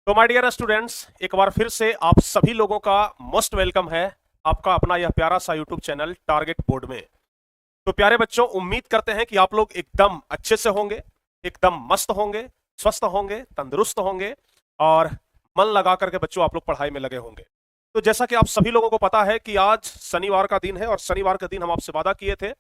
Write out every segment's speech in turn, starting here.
तो my dear students, एक बार फिर से आप सभी लोगों का मोस्ट वेलकम है आपका अपना यह प्यारा सा यूट्यूब चैनल टारगेट बोर्ड में। तो प्यारे बच्चों, उम्मीद करते हैं कि आप लोग एकदम अच्छे से होंगे, एकदम मस्त होंगे, स्वस्थ होंगे, तंदुरुस्त होंगे और मन लगा करके बच्चों आप लोग पढ़ाई में लगे होंगे। तो जैसा कि आप सभी लोगों को पता है कि आज शनिवार का दिन है और शनिवार का दिन हम आपसे वादा किए थे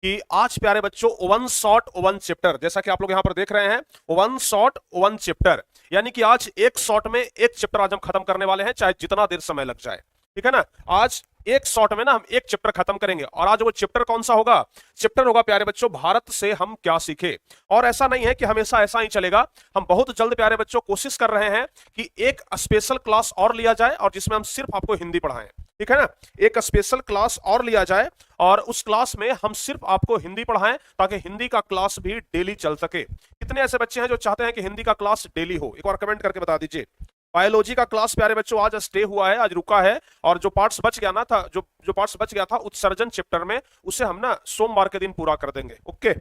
कि आज प्यारे बच्चों वन शॉट वन चैप्टर, जैसा कि आप लोग यहां पर देख रहे हैं, वन शॉट वन चैप्टर, यानी कि आज एक शॉट में एक चैप्टर आज हम खत्म करने वाले हैं, चाहे जितना देर समय लग जाए। ठीक है ना। आज एक शॉट में ना हम एक चैप्टर खत्म करेंगे और आज वो चैप्टर कौन सा होगा? चैप्टर होगा प्यारे बच्चों, भारत से हम क्या सीखे। और ऐसा नहीं है कि हमेशा ऐसा ही चलेगा, हम बहुत जल्द प्यारे बच्चों कोशिश कर रहे हैं कि एक स्पेशल क्लास और लिया जाए और जिसमें हम सिर्फ आपको हिंदी पढ़ाएं। ठीक है ना। एक स्पेशल क्लास और लिया जाए और उस क्लास में हम सिर्फ आपको हिंदी पढ़ाएं ताकि हिंदी का क्लास भी डेली चल सके। कितने ऐसे बच्चे हैं जो चाहते हैं कि हिंदी का क्लास डेली हो? एक बार कमेंट करके बता दीजिए। बायोलॉजी का क्लास प्यारे बच्चों आज स्टे हुआ है, आज रुका है, और जो पार्ट्स बच गया ना था, जो पार्ट्स बच गया था उत्सर्जन चैप्टर में, उसे हम ना सोमवार के दिन पूरा कर देंगे। ओके,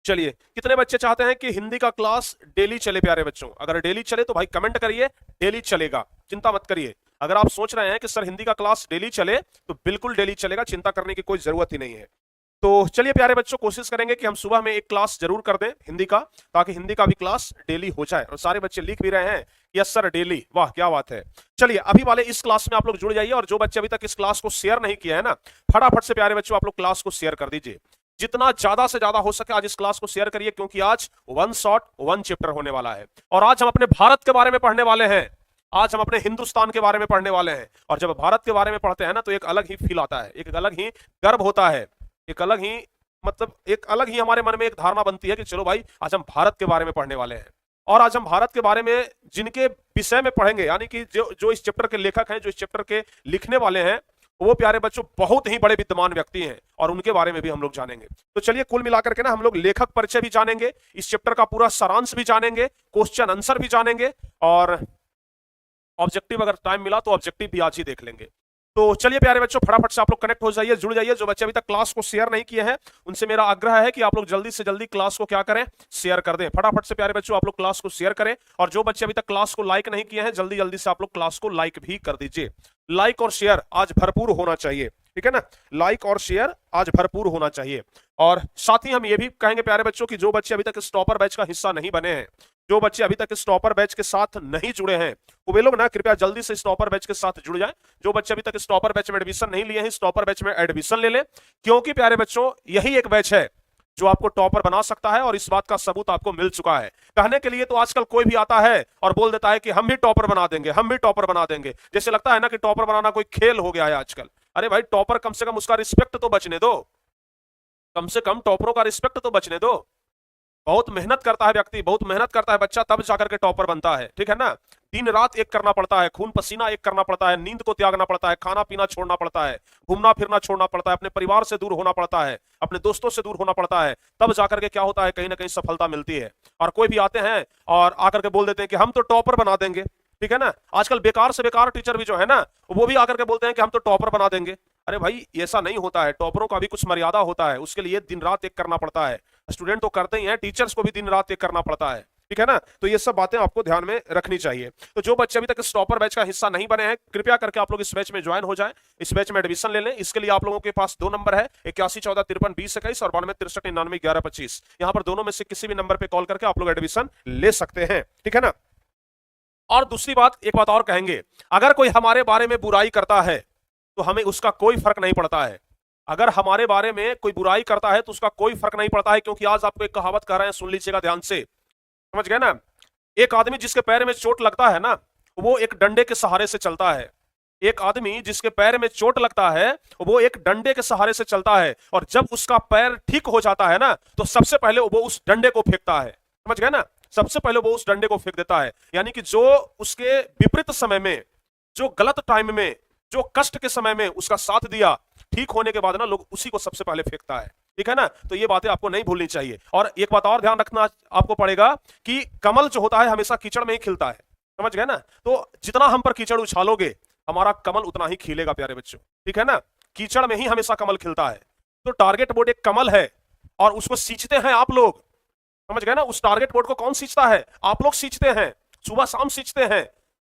चलिए, कितने बच्चे चाहते हैं कि हिंदी का क्लास डेली चले? प्यारे बच्चों, अगर डेली चले तो भाई कमेंट करिए, डेली चलेगा, चिंता मत करिए। अगर आप सोच रहे हैं कि सर हिंदी का क्लास डेली चले, तो बिल्कुल डेली चलेगा, चिंता करने की कोई जरूरत ही नहीं है। तो चलिए प्यारे बच्चों, कोशिश करेंगे कि हम सुबह में एक क्लास जरूर कर दें हिंदी का, ताकि हिंदी का भी क्लास डेली हो जाए। और सारे बच्चे लिख भी रहे हैं, यस सर डेली, वाह क्या बात है। चलिए, अभी वाले इस क्लास में आप लोग जुड़ जाइए और जो बच्चे अभी तक इस क्लास को शेयर नहीं किया है ना, फटाफट से प्यारे बच्चों आप लोग क्लास को शेयर कर दीजिए। जितना ज्यादा से ज्यादा हो सके आज इस क्लास को शेयर करिए, क्योंकि आज वन शॉट वन चैप्टर होने वाला है और आज हम अपने भारत के बारे में पढ़ने वाले हैं। आज हम अपने हिंदुस्तान के बारे में पढ़ने वाले हैं और जब भारत के बारे में पढ़ते हैं ना, तो एक अलग ही फील आता है, एक अलग ही गर्व होता है, एक अलग ही मतलब एक अलग ही हमारे मन में एक धारणा बनती है कि चलो भाई आज हम भारत के बारे में पढ़ने वाले हैं। और आज हम भारत के बारे में जिनके विषय में पढ़ेंगे, यानी कि जो जो इस चैप्टर के लेखक हैं, जो इस चैप्टर के लिखने वाले हैं, वो प्यारे बच्चों बहुत ही बड़े विद्वान व्यक्ति हैं और उनके बारे में भी हम लोग जानेंगे। तो चलिए, कुल मिलाकर के ना हम लोग लेखक परिचय भी जानेंगे, इस चैप्टर का पूरा सारांश भी जानेंगे, क्वेश्चन आंसर भी जानेंगे और ऑब्जेक्टिव अगर टाइम मिला तो ऑब्जेक्टिव भी आज ही देख लेंगे। तो चलिए प्यारे बच्चों, फटाफट से आप लोग कनेक्ट हो जाइए, जुड़ जाइए। जो बच्चे अभी तक क्लास को शेयर नहीं किए हैं, उनसे मेरा आग्रह है कि आप लोग जल्दी से जल्दी क्लास को क्या करें, शेयर कर दें। फटाफट से प्यारे बच्चों आप लोग क्लास को शेयर करें और जो बच्चे अभी तक क्लास को लाइक नहीं किए हैं, जल्दी जल्दी से आप लोग क्लास को लाइक भी कर दीजिए। लाइक और शेयर आज भरपूर होना चाहिए, ठीक है ना। लाइक और शेयर आज भरपूर होना चाहिए। और साथ ही हम ये भी कहेंगे प्यारे बच्चों कि जो बच्चे अभी तक इस टॉपर बैच का हिस्सा नहीं बने हैं, जो बच्चे अभी तक इस टॉपर बैच के साथ नहीं जुड़े हैं, वो लोग ना कृपया जल्दी से इस टॉपर बैच के साथ जुड़ जाएं। जो बच्चे अभी तक इस टॉपर बैच में एडमिशन नहीं लिए हैं, इस टॉपर बैच में एडमिशन ले लें, क्योंकि प्यारे बच्चों यही एक बैच है जो आपको टॉपर बना सकता है और इस बात का सबूत आपको मिल चुका है। कहने के लिए तो आजकल कोई भी आता है और बोल देता है कि हम भी टॉपर बना देंगे, हम भी टॉपर बना देंगे, जैसे लगता है ना कि टॉपर बनाना कोई खेल हो गया है आजकल। अरे भाई, टॉपर कम से कम उसका रिस्पेक्ट तो बचने दो, कम से कम टॉपरों का रिस्पेक्ट तो बचने दो। बहुत मेहनत करता है व्यक्ति, बहुत मेहनत करता है बच्चा, तब जाकर के टॉपर बनता है, ठीक है ना। दिन रात एक करना पड़ता है, खून पसीना एक करना पड़ता है, नींद को त्यागना पड़ता है, खाना पीना छोड़ना पड़ता है, घूमना फिरना छोड़ना पड़ता है, अपने परिवार से दूर होना पड़ता है, अपने दोस्तों से दूर होना पड़ता है, तब जाकर के क्या होता है, कहीं ना कहीं सफलता मिलती है। और कोई भी आते हैं और आकर के बोल देते हैं कि हम तो टॉपर बना देंगे, ठीक है ना। आजकल बेकार से बेकार टीचर भी जो है ना, वो भी आकर के बोलते हैं कि हम तो टॉपर बना देंगे। अरे भाई, ऐसा नहीं होता है, टॉपरों का भी कुछ मर्यादा होता है, उसके लिए दिन रात एक करना पड़ता है। स्टूडेंट तो करते ही हैं, टीचर्स को भी दिन रात एक करना पड़ता है, ठीक है ना। तो ये सब बातें आपको ध्यान में रखनी चाहिए। तो जो बच्चे अभी तक इस टॉपर बैच का हिस्सा नहीं बने हैं, कृपया करके आप लोग इस बैच में ज्वाइन हो जाएं, इस बैच में एडमिशन ले लें। इसके लिए आप लोगों के पास 2 नंबर है, 8114532021 और 9263991125। यहां पर दोनों में से किसी भी नंबर पर कॉल करके आप लोग एडमिशन ले सकते हैं, ठीक है ना। और दूसरी बात, एक बात और कहेंगे, अगर कोई हमारे बारे में बुराई करता है तो हमें उसका कोई फर्क नहीं पड़ता है। अगर हमारे बारे में कोई बुराई करता है तो उसका कोई फर्क नहीं पड़ता है, क्योंकि आज आपको एक कहावत कह रहे हैं, सुन लीजिएगा ध्यान से, समझ गए ना। एक आदमी जिसके पैर में चोट लगता है ना, वो एक डंडे के सहारे से चलता है। एक आदमी जिसके पैर में चोट लगता है, वो एक डंडे के सहारे से चलता है, और जब उसका पैर ठीक हो जाता है ना, तो सबसे पहले वो उस डंडे को फेंकता है, समझ गए ना। सबसे पहले वो उस डंडे को फेंक देता है, यानी कि जो उसके विपरीत समय में, जो गलत टाइम में, जो कष्ट के समय में उसका साथ दिया, ठीक होने के बाद ना लोग उसी को सबसे पहले फेंकता है, ठीक है ना। तो ये बातें आपको नहीं भूलनी चाहिए। और एक बात और ध्यान रखना आपको पड़ेगा कि कमल जो होता है हमेशा कीचड़ में ही खिलता है, समझ गए ना। तो जितना हम पर कीचड़ उछालोगे, हमारा कमल उतना ही खिलेगा प्यारे बच्चों, ठीक है ना। कीचड़ में ही हमेशा कमल खिलता है। तो टारगेट बोर्ड एक कमल है और उसको सींचते हैं आप लोग, समझ गए ना। उस टारगेट बोर्ड को कौन सींचता है? आप लोग सींचते हैं। सुबह शाम सींचते हैं,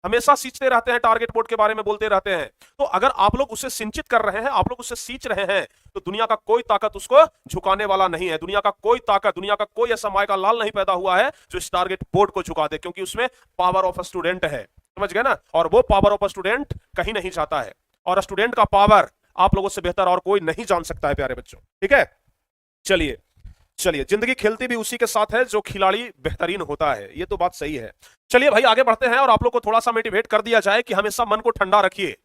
हमेशा सींचते रहते हैं, टारगेट बोर्ड के बारे में बोलते रहते हैं। तो अगर आप लोग उसे सिंचित कर रहे हैं, आप लोग उसे सींच रहे हैं, तो दुनिया का कोई ताकत उसको झुकाने वाला नहीं है। दुनिया का कोई ताकत, दुनिया का कोई ऐसा माय का लाल नहीं पैदा हुआ है जो इस टारगेट बोर्ड को झुका दे, क्योंकि उसमें पावर ऑफ स्टूडेंट है, समझ गए ना। और वो पावर ऑफ स्टूडेंट कहीं नहीं जाता है, और स्टूडेंट का पावर आप लोगों से बेहतर और कोई नहीं जान सकता है प्यारे बच्चों, ठीक है। चलिए चलिए, जिंदगी खेलती भी उसी के साथ है जो खिलाड़ी बेहतरीन होता है, ये तो बात सही है। चलिए भाई आगे बढ़ते हैं, और आप लोग को थोड़ा सा मोटिवेट कर दिया जाए कि हमेशा मन को ठंडा रखिए,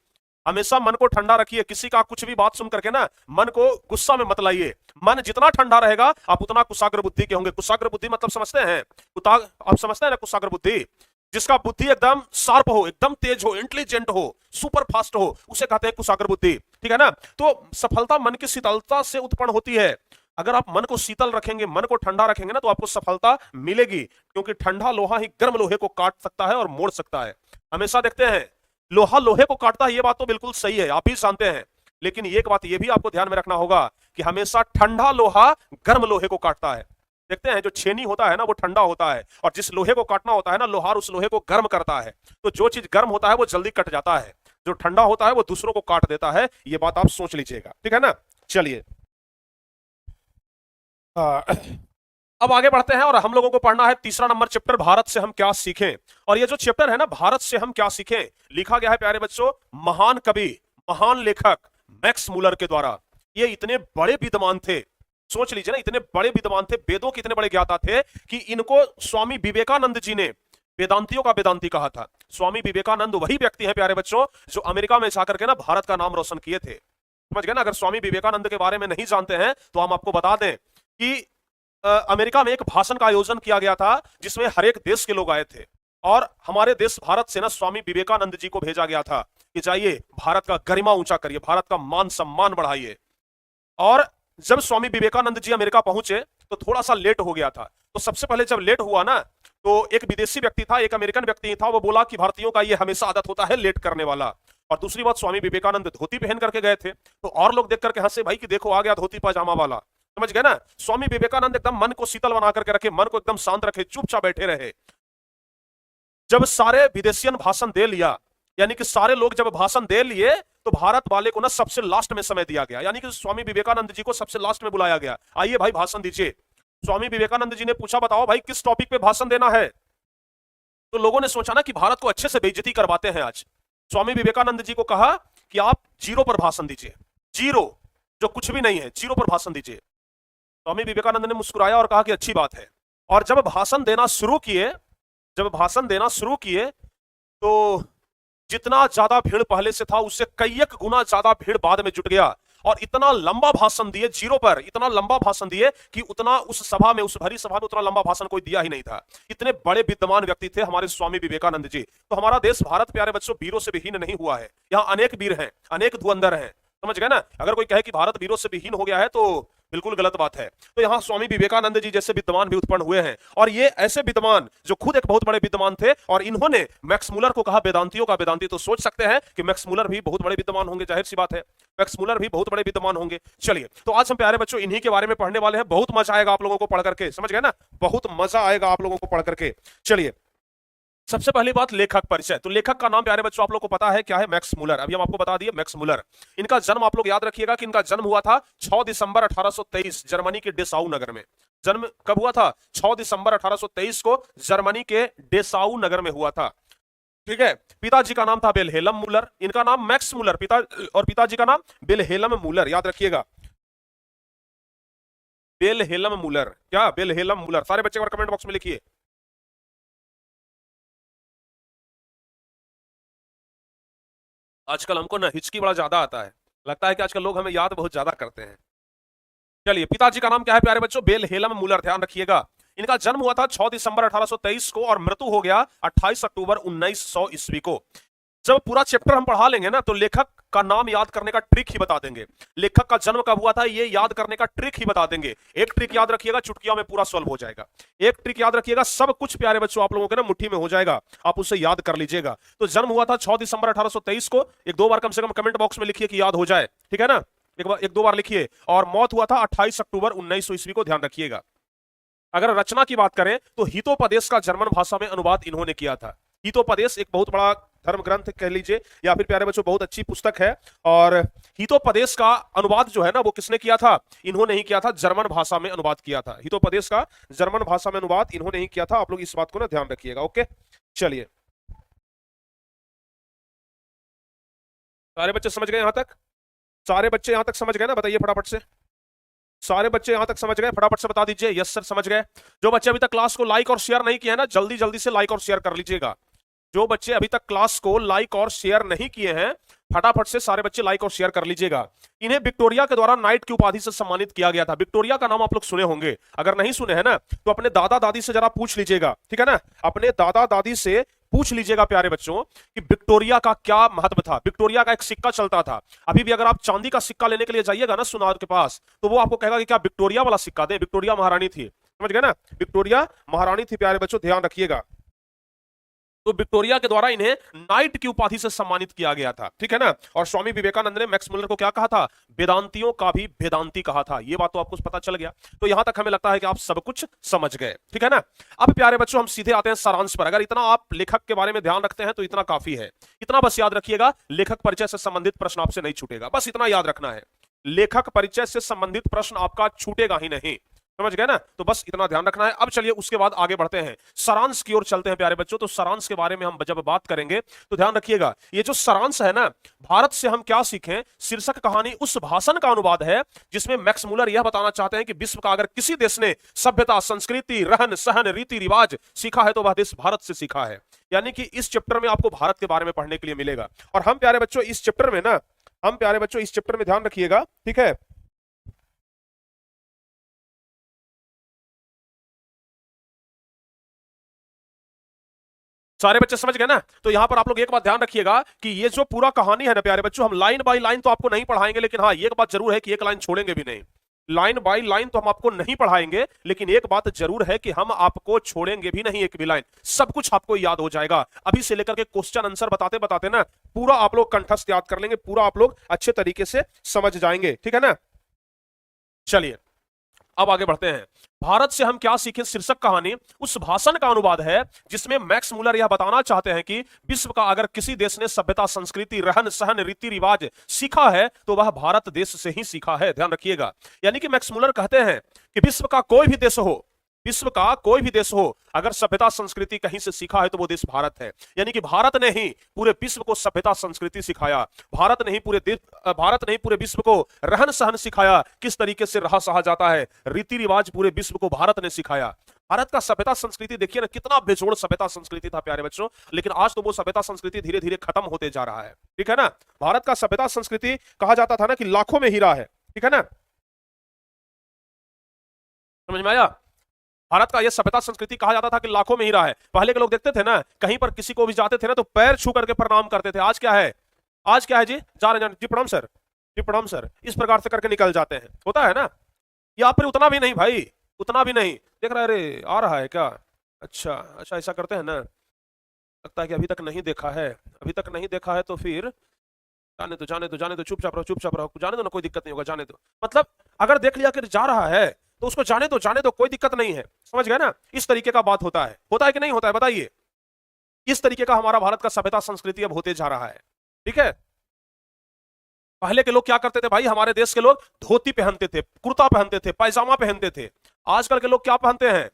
हमेशा मन को ठंडा रखिए। किसी का कुछ भी बात सुन करके ना मन को गुस्सा में मत लाइए। मन जितना ठंडा रहेगा आप उतना कुशाग्र बुद्धि के होंगे। कुशाग्र बुद्धि मतलब समझते हैं, आप समझते हैं ना कुशाग्र बुद्धि? जिसका बुद्धि एकदम शार्प हो, एकदम तेज हो, इंटेलिजेंट हो, सुपर फास्ट हो, उसे कहते हैं कुशाग्र बुद्धि, ठीक है ना। तो सफलता मन की शीतलता से उत्पन्न होती है। अगर आप मन को शीतल रखेंगे, मन को ठंडा रखेंगे ना, तो आपको सफलता मिलेगी, क्योंकि ठंडा लोहा ही गर्म लोहे को काट सकता है और मोड़ सकता है। हमेशा देखते हैं लोहा लोहे को काटता है, ये बात तो बिल्कुल सही है, आप भी जानते हैं। लेकिन एक बात ये भी आपको ध्यान में रखना होगा कि हमेशा ठंडा लोहा गर्म लोहे को काटता है। देखते हैं जो छेनी होता है ना वो ठंडा होता है, और जिस लोहे को काटना होता है ना, लोहार उस लोहे को गर्म करता है। तो जो चीज गर्म होता है वो जल्दी कट जाता है, जो ठंडा होता है वो दूसरों को काट देता है। ये बात आप सोच लीजिएगा, ठीक है ना। चलिए अब आगे बढ़ते हैं, और हम लोगों को पढ़ना है तीसरा नंबर चैप्टर, भारत से हम क्या सीखें। और ये जो चैप्टर है ना, भारत से हम क्या सीखें, लिखा गया है प्यारे बच्चों महान कवि, महान लेखक मैक्स मुलर के द्वारा। ये इतने बड़े विद्वान थे, सोच लीजिए ना, इतने बड़े विद्वान थे, वेदों के इतने बड़े ज्ञाता थे कि इनको स्वामी विवेकानंद जी ने वेदांतियों का वेदांती कहा था। स्वामी विवेकानंद वही व्यक्ति है प्यारे बच्चों जो अमेरिका में जाकर के ना भारत का नाम रोशन किए थे, समझ गए ना। अगर स्वामी विवेकानंद के बारे में नहीं जानते हैं तो हम आपको बता दें कि अमेरिका में एक भाषण का आयोजन किया गया था जिसमें हर एक देश के लोग आए थे, और हमारे देश भारत से ना स्वामी विवेकानंद जी को भेजा गया था कि जाइए भारत का गरिमा ऊंचा करिए, भारत का मान सम्मान बढ़ाइए। और जब स्वामी विवेकानंद जी अमेरिका पहुंचे तो थोड़ा सा लेट हो गया था। तो सबसे पहले जब लेट हुआ ना, तो एक विदेशी व्यक्ति था, एक अमेरिकन व्यक्ति था, वो बोला कि भारतीयों का ये हमेशा आदत होता है लेट करने वाला। और दूसरी बात, स्वामी विवेकानंद धोती पहन करके गए थे, तो और लोग देख करके हंसे, भाई कि देखो आ गया धोती पाजामा वाला, समझ गए ना। स्वामी विवेकानंद एकदम मन को शीतल बना करके रखे, मन को एकदम शांत रखे, चुपचाप बैठे रहे। जब सारे विदेशियन भाषण दे लिया, यानी कि सारे लोग जब भाषण दे लिए, तो भारत वाले को ना सबसे लास्ट में समय दिया गया, यानी कि स्वामी विवेकानंद जी को सबसे लास्ट में बुलाया गया, आइए भाई भाषण दीजिए। स्वामी विवेकानंद जी ने पूछा, बताओ भाई किस टॉपिक पे भाषण देना है। तो लोगों ने सोचा ना कि भारत को अच्छे से बेइज्जती करवाते हैं आज। स्वामी विवेकानंद जी को कहा कि आप जीरो पर भाषण दीजिए, जीरो, जो कुछ भी नहीं है, जीरो पर भाषण दीजिए। स्वामी विवेकानंद ने मुस्कुराया और कहा कि अच्छी बात है। और जब भाषण देना शुरू किए, तो जितना ज्यादा भीड़ पहले से था उससे कई एक गुना ज्यादा भीड़ बाद में जुट गया, और इतना लंबा भाषण दिए जीरो पर, इतना लंबा भाषण दिए कि उतना उस सभा में, उस भरी सभा में उतना लंबा भाषण कोई दिया ही नहीं था। इतने बड़े विद्वान व्यक्ति थे हमारे स्वामी विवेकानंद जी। तो हमारा देश भारत प्यारे बच्चों वीरों से विहीन नहीं हुआ है, यहाँ अनेक वीर हैं, अनेक धुरंधर हैं, समझ गए ना। अगर कोई कहे कि भारत वीरों से विहीन हो गया है तो बिल्कुल गलत बात है। तो यहाँ स्वामी विवेकानंद जी जैसे विद्वान भी उत्पन्न हुए हैं, और ये ऐसे विद्वान जो खुद एक बहुत बड़े विद्वान थे, और इन्होंने मैक्स मुलर को कहा वेदांतियों का वेदांती। तो सोच सकते हैं कि मैक्स मुलर भी बहुत बड़े विद्वान होंगे, जाहिर सी बात है, मैक्स मुलर भी बहुत बड़े विद्वान होंगे। चलिए, तो आज हम प्यारे बच्चों इन्हीं के बारे में पढ़ने वाले हैं। बहुत मजा आएगा आप लोगों को पढ़ करके, समझ गए ना, बहुत मजा आएगा आप लोगों को पढ़ करके। चलिए, सबसे पहली बात लेखक परिचय। तो लेखक का नाम प्यारे बच्चों आप लोग को पता है क्या है, मैक्स मुलर। अभी हम आपको बता दिए मैक्स मुलर। इनका जन्म आप लोग याद रखिएगा कि इनका जन्म हुआ था 6 दिसंबर 1823 जर्मनी के डेसाउ नगर में। जन्म कब हुआ था? 6 दिसंबर 1823 को जर्मनी के डेसाउ नगर में हुआ था, ठीक है। पिताजी का नाम था विल्हेल्म मुलर, इनका नाम मैक्स मुलर, पिताजी का नाम विल्हेल्म मुलर, याद रखिएगा विल्हेल्म मुलर। क्या विल्हेल्म मुलर? सारे बच्चे और कमेंट बॉक्स में लिखिए। आजकल हमको ना हिचकी बड़ा ज्यादा आता है, लगता है कि आजकल लोग हमें याद बहुत ज्यादा करते हैं। चलिए, पिताजी का नाम क्या है प्यारे बच्चों? विल्हेल्म मुलर, ध्यान रखिएगा। इनका जन्म हुआ था 6 दिसंबर 1823 को, और मृत्यु हो गया 28 अक्टूबर 1900 ईस्वी को। जब पूरा चैप्टर हम पढ़ा लेंगे ना, तो लेखक का नाम याद करने का ट्रिक ही बता देंगे, लेखक का जन्म कब हुआ था ये याद करने का ट्रिक ही बता देंगे। एक ट्रिक याद रखिएगा, चुटकियों में पूरा सॉल्व हो जाएगा। एक ट्रिक याद रखिएगा, सब कुछ प्यारे बच्चों आप लोगों के ना मुट्ठी में हो जाएगा, आप उसे याद कर लीजिएगा। तो जन्म हुआ था 6 दिसंबर 1823 को, एक दो बार कम से कम कमेंट बॉक्स में लिखिए कि याद हो जाए, ठीक है ना, एक दो बार लिखिए। और मौत हुआ था 28 अक्टूबर 1900 ईस्वी को, ध्यान रखिएगा। अगर रचना की बात करें तो हितोपदेश का जर्मन भाषा में अनुवाद इन्होंने किया था। हितोपदेश एक बहुत बड़ा धर्म ग्रंथ कह लीजिए या फिर प्यारे बच्चों बहुत अच्छी पुस्तक है। और हितोपदेश का अनुवाद जो है ना वो किसने किया था? इन्होंने ही किया था, जर्मन भाषा में अनुवाद किया था। हितोपदेश का जर्मन भाषा में अनुवाद इन्होंने ही किया था। आप लोग इस बात को ना ध्यान रखिएगा। ओके, चलिए, सारे बच्चे समझ गए यहां तक? सारे बच्चे यहां तक समझ गए ना? बताइए फटाफट से। सारे बच्चे यहां तक समझ गए? फटाफट से बता दीजिए यस सर समझ गए। जो बच्चे अभी तक क्लास को लाइक और शेयर नहीं किए हैं ना, जल्दी जल्दी से लाइक और शेयर कर लीजिएगा। जो बच्चे अभी तक क्लास को लाइक और शेयर नहीं किए हैं, फटाफट से सारे बच्चे लाइक और शेयर कर लीजिएगा। इन्हें विक्टोरिया के द्वारा नाइट की उपाधि से सम्मानित किया गया था। विक्टोरिया का नाम आप लोग सुने होंगे, अगर नहीं सुने हैं ना तो अपने दादा दादी से जरा पूछ लीजिएगा, ठीक है ना? अपने दादा दादी से पूछ लीजिएगा प्यारे बच्चों कि विक्टोरिया का क्या महत्व था। विक्टोरिया का एक सिक्का चलता था। अभी भी अगर आप चांदी का सिक्का लेने के लिए जाइएगा ना सुनार के पास, तो वो आपको कहेगा कि क्या विक्टोरिया वाला सिक्का दे। विक्टोरिया महारानी थी, समझ गए ना? विक्टोरिया महारानी थी प्यारे बच्चों, ध्यान रखिएगा। तो विक्टोरिया के द्वारा इन्हें नाइट की उपाधि से सम्मानित किया गया था, ठीक है ना? और स्वामी विवेकानंद ने मैक्स मुलर को क्या कहा था? वेदांतियों का भी वेदांती कहा था। ये बात तो आपको पता चल गया। तो यहां तक हमें लगता है कि आप सब कुछ समझ गए, ठीक है ना? अब प्यारे बच्चों हम सीधे आते हैं सारांश पर। अगर इतना आप लेखक के बारे में ध्यान रखते हैं तो इतना काफी है। इतना बस याद रखिएगा, लेखक परिचय से संबंधित प्रश्न आपसे नहीं छूटेगा। बस इतना याद रखना है, लेखक परिचय से संबंधित प्रश्न आपका छूटेगा ही नहीं। समझ गए ना? तो बस इतना ध्यान रखना है। अब चलिए उसके बाद आगे बढ़ते हैं, सारांश की ओर चलते हैं प्यारे बच्चों। तो सारांश के बारे में हम जब बात करेंगे तो ध्यान रखिएगा, ये जो सारांश है ना, भारत से हम क्या सीखें, शीर्षक कहानी उस भाषण का अनुवाद है जिसमें मैक्स मुलर यह बताना चाहते हैं कि विश्व का अगर किसी देश ने सभ्यता, संस्कृति, रहन सहन, रीति रिवाज सीखा है तो वह देश भारत से सीखा है। यानी कि इस चैप्टर में आपको भारत के बारे में पढ़ने के लिए मिलेगा। और हम प्यारे बच्चों इस चैप्टर में ना, हम प्यारे बच्चों इस चैप्टर में ध्यान रखिएगा, ठीक है? सारे बच्चे समझ गए ना? तो यहां पर आप लोग एक बात ध्यान रखिएगा कि ये जो पूरा कहानी है ना प्यारे बच्चों, हम लाइन बाय लाइन तो आपको नहीं पढ़ाएंगे, लेकिन हाँ एक बात जरूर है कि एक लाइन छोड़ेंगे भी नहीं। लाइन बाय लाइन तो हम आपको नहीं पढ़ाएंगे, लेकिन एक बात जरूर है कि हम आपको छोड़ेंगे भी नहीं एक भी लाइन। सब कुछ आपको याद हो जाएगा। अभी से लेकर के क्वेश्चन आंसर बताते बताते ना पूरा आप लोग कंठस्थ याद कर लेंगे, पूरा आप लोग अच्छे तरीके से समझ जाएंगे, ठीक है ना? चलिए अब आगे बढ़ते हैं। भारत से हम क्या सीखें शीर्षक कहानी उस भाषण का अनुवाद है जिसमें मैक्स मुलर यह बताना चाहते हैं कि विश्व का अगर किसी देश ने सभ्यता, संस्कृति, रहन सहन, रीति रिवाज सीखा है तो वह भारत देश से ही सीखा है। ध्यान रखिएगा, यानी कि मैक्स मुलर कहते हैं कि विश्व का कोई भी देश हो, विश्व का कोई भी देश हो, अगर सभ्यता संस्कृति कहीं से सीखा है तो वो देश भारत है। यानी कि भारत ने ही पूरे विश्व को सभ्यता संस्कृति सिखाया। भारत ने ही पूरे विश्व को रहन सहन सिखाया, किस तरीके से रहा सहा जाता है, रीति रिवाज पूरे विश्व को भारत ने सिखाया। भारत का सभ्यता संस्कृति देखिए ना, कितना बेजोड़ सभ्यता संस्कृति था प्यारे बच्चों, लेकिन आज तो वो सभ्यता संस्कृति धीरे धीरे खत्म होते जा रहा है, ठीक है ना? भारत का सभ्यता संस्कृति कहा जाता था ना कि लाखों में हीरा है, ठीक है ना? समझ में आया? भारत का यह सभ्यता संस्कृति कहा जाता था कि लाखों में हीरा है। पहले के लोग देखते थे ना, कहीं पर किसी को भी जाते थे ना तो पैर छू करके प्रणाम करते थे। आज क्या है? आज क्या है जी? जा रहे जी प्रणाम सर, जी प्रणाम सर, इस प्रकार से करके निकल जाते हैं। होता है ना? या फिर उतना भी नहीं भाई, उतना भी नहीं। देख रहा है, अरे आ रहा है क्या? अच्छा अच्छा, ऐसा करते हैं ना? लगता है कि अभी तक नहीं देखा है, अभी तक नहीं देखा है तो फिर जाने दो जाने दो जाने दो, चुपचाप रहो चुपचाप रहो, जाने दो ना, कोई दिक्कत नहीं होगा, जाने दो। मतलब अगर देख लिया कि जा रहा है तो उसको जाने दो, कोई दिक्कत नहीं है। समझ गए ना? इस तरीके का बात होता है कि नहीं होता है? बताइए। इस तरीके का हमारा भारत का सभ्यता संस्कृति अब होते जा रहा है, ठीक है? पहले के लोग क्या करते थे भाई? हमारे देश के लोग धोती पहनते थे, कुर्ता पहनते थे, पैजामा पहनते थे। आजकल के लोग क्या पहनते हैं?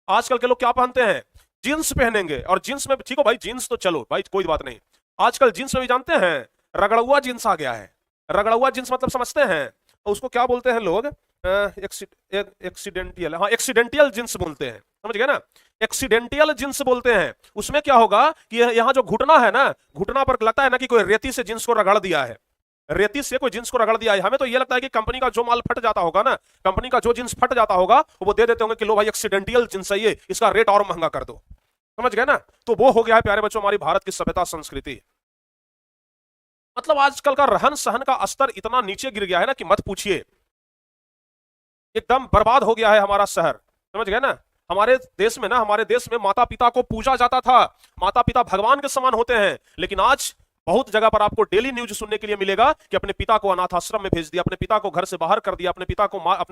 आजकल के लोग क्या पहनते हैं? जींस पहनेंगे। और जींस में ठीक हो भाई, जींस तो चलो भाई कोई बात नहीं। आजकल जींस में भी जानते हैं रगड़ा जींस आ गया है। रगड़ा जींस मतलब समझते हैं? उसको क्या बोलते हैं लोग? एक्सीडेंटियल, हाँ एक्सीडेंटियल जींस बोलते हैं। समझ गए ना? एक्सीडेंटियल जींस बोलते हैं। उसमें क्या होगा कि यहाँ जो घुटना है ना, घुटना पर लगता है ना कि कोई रेती से जींस को रगड़ दिया है, रेती से कोई जींस को रगड़ दिया है। हमें तो ये लगता है कि कंपनी का जो माल फट जाता होगा ना, कंपनी का जो जींस फट जाता होगा वो दे देते होंगे कि लो भाई एक्सीडेंटियल जींस है ये, इसका रेट और महंगा कर दो। समझ गए ना? तो वो हो गया है प्यारे बच्चों हमारी भारत की सभ्यता संस्कृति। मतलब आजकल का रहन सहन का स्तर इतना नीचे गिर गया है ना कि मत पूछिए, एकदम बर्बाद हो गया है हमारा शहर। समझ गए ना? हमारे देश में माता पिता को पूजा जाता था, माता पिता भगवान के समान होते हैं, लेकिन आज बहुत जगह पर आपको डेली न्यूज सुनने के लिए मिलेगा कि अपने पिता को अनाथ आश्रम में भेज दिया, अपने पिता को घर से बाहर कर दिया, अपने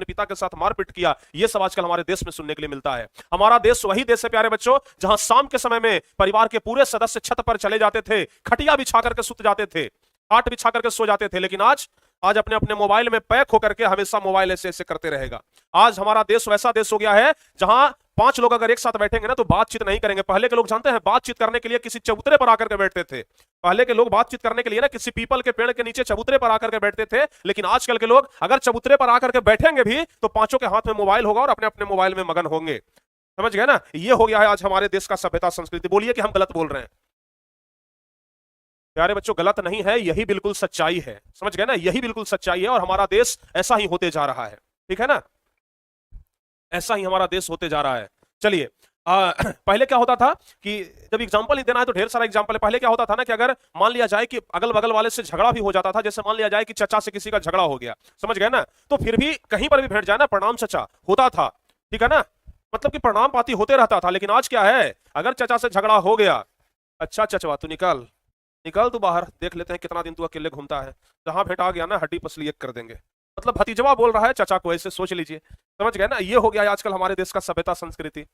पिता के साथ मारपीट किया। यह सब आजकल हमारे देश में सुनने के लिए मिलता है। हमारा देश वही देश है प्यारे बच्चों जहां शाम के समय में परिवार के पूरे सदस्य छत पर चले जाते थे, खटिया बिछा करके सुत जाते थे, खाट बिछा करके सो जाते थे। लेकिन आज अपने अपने मोबाइल में पैक होकर के हमेशा मोबाइल ऐसे ऐसे करते रहेगा। आज हमारा देश वैसा देश हो गया है जहां 5 लोग अगर एक साथ बैठेंगे ना तो बातचीत नहीं करेंगे। पहले के लोग जानते हैं बातचीत करने के लिए किसी चबूतरे पर आकर के बैठते थे। पहले के लोग बातचीत करने के लिए ना किसी पीपल के पेड़ के नीचे चबूतरे पर आकर के बैठते थे। लेकिन आजकल के लोग अगर चबूतरे पर आकर के बैठेंगे भी तो पांचों के हाथ में मोबाइल होगा और अपने अपने मोबाइल में मगन होंगे। समझ गए ना, ये हो गया है आज हमारे देश का सभ्यता संस्कृति। बोलिए कि हम गलत बोल रहे हैं? प्यारे बच्चों गलत नहीं है, यही बिल्कुल सच्चाई है। समझ गए ना, यही बिल्कुल सच्चाई है और हमारा देश ऐसा ही होते जा रहा है। ठीक है ना, ऐसा ही हमारा देश होते जा रहा है। चलिए पहले क्या होता था कि जब एग्जांपल नहीं देना है तो ढेर सारा एग्जांपल है। पहले क्या होता था ना कि अगर मान लिया जाए कि अगल बगल वाले से झगड़ा भी हो जाता था, जैसे मान लिया जाए कि चचा से किसी का झगड़ा हो गया, समझ गए ना, तो फिर भी कहीं पर भी भेंट जाए ना प्रणाम चचा होता था। ठीक है ना, मतलब कि प्रणाम पाती होते रहता था। लेकिन आज क्या है, अगर चचा से झगड़ा हो गया, अच्छा चचवा तू निकल तू बाहर, देख लेते हैं कितना दिन तू अकेले घूमता है, जहां भेंट आ गया ना हड्डी पसली एक कर देंगे। मतलब भतीजवा बोल रहा है चचा को, ऐसे सोच लीजिए। समझ गए ना, ये हो गया है आजकल हमारे देश का सभ्यता संस्कृति।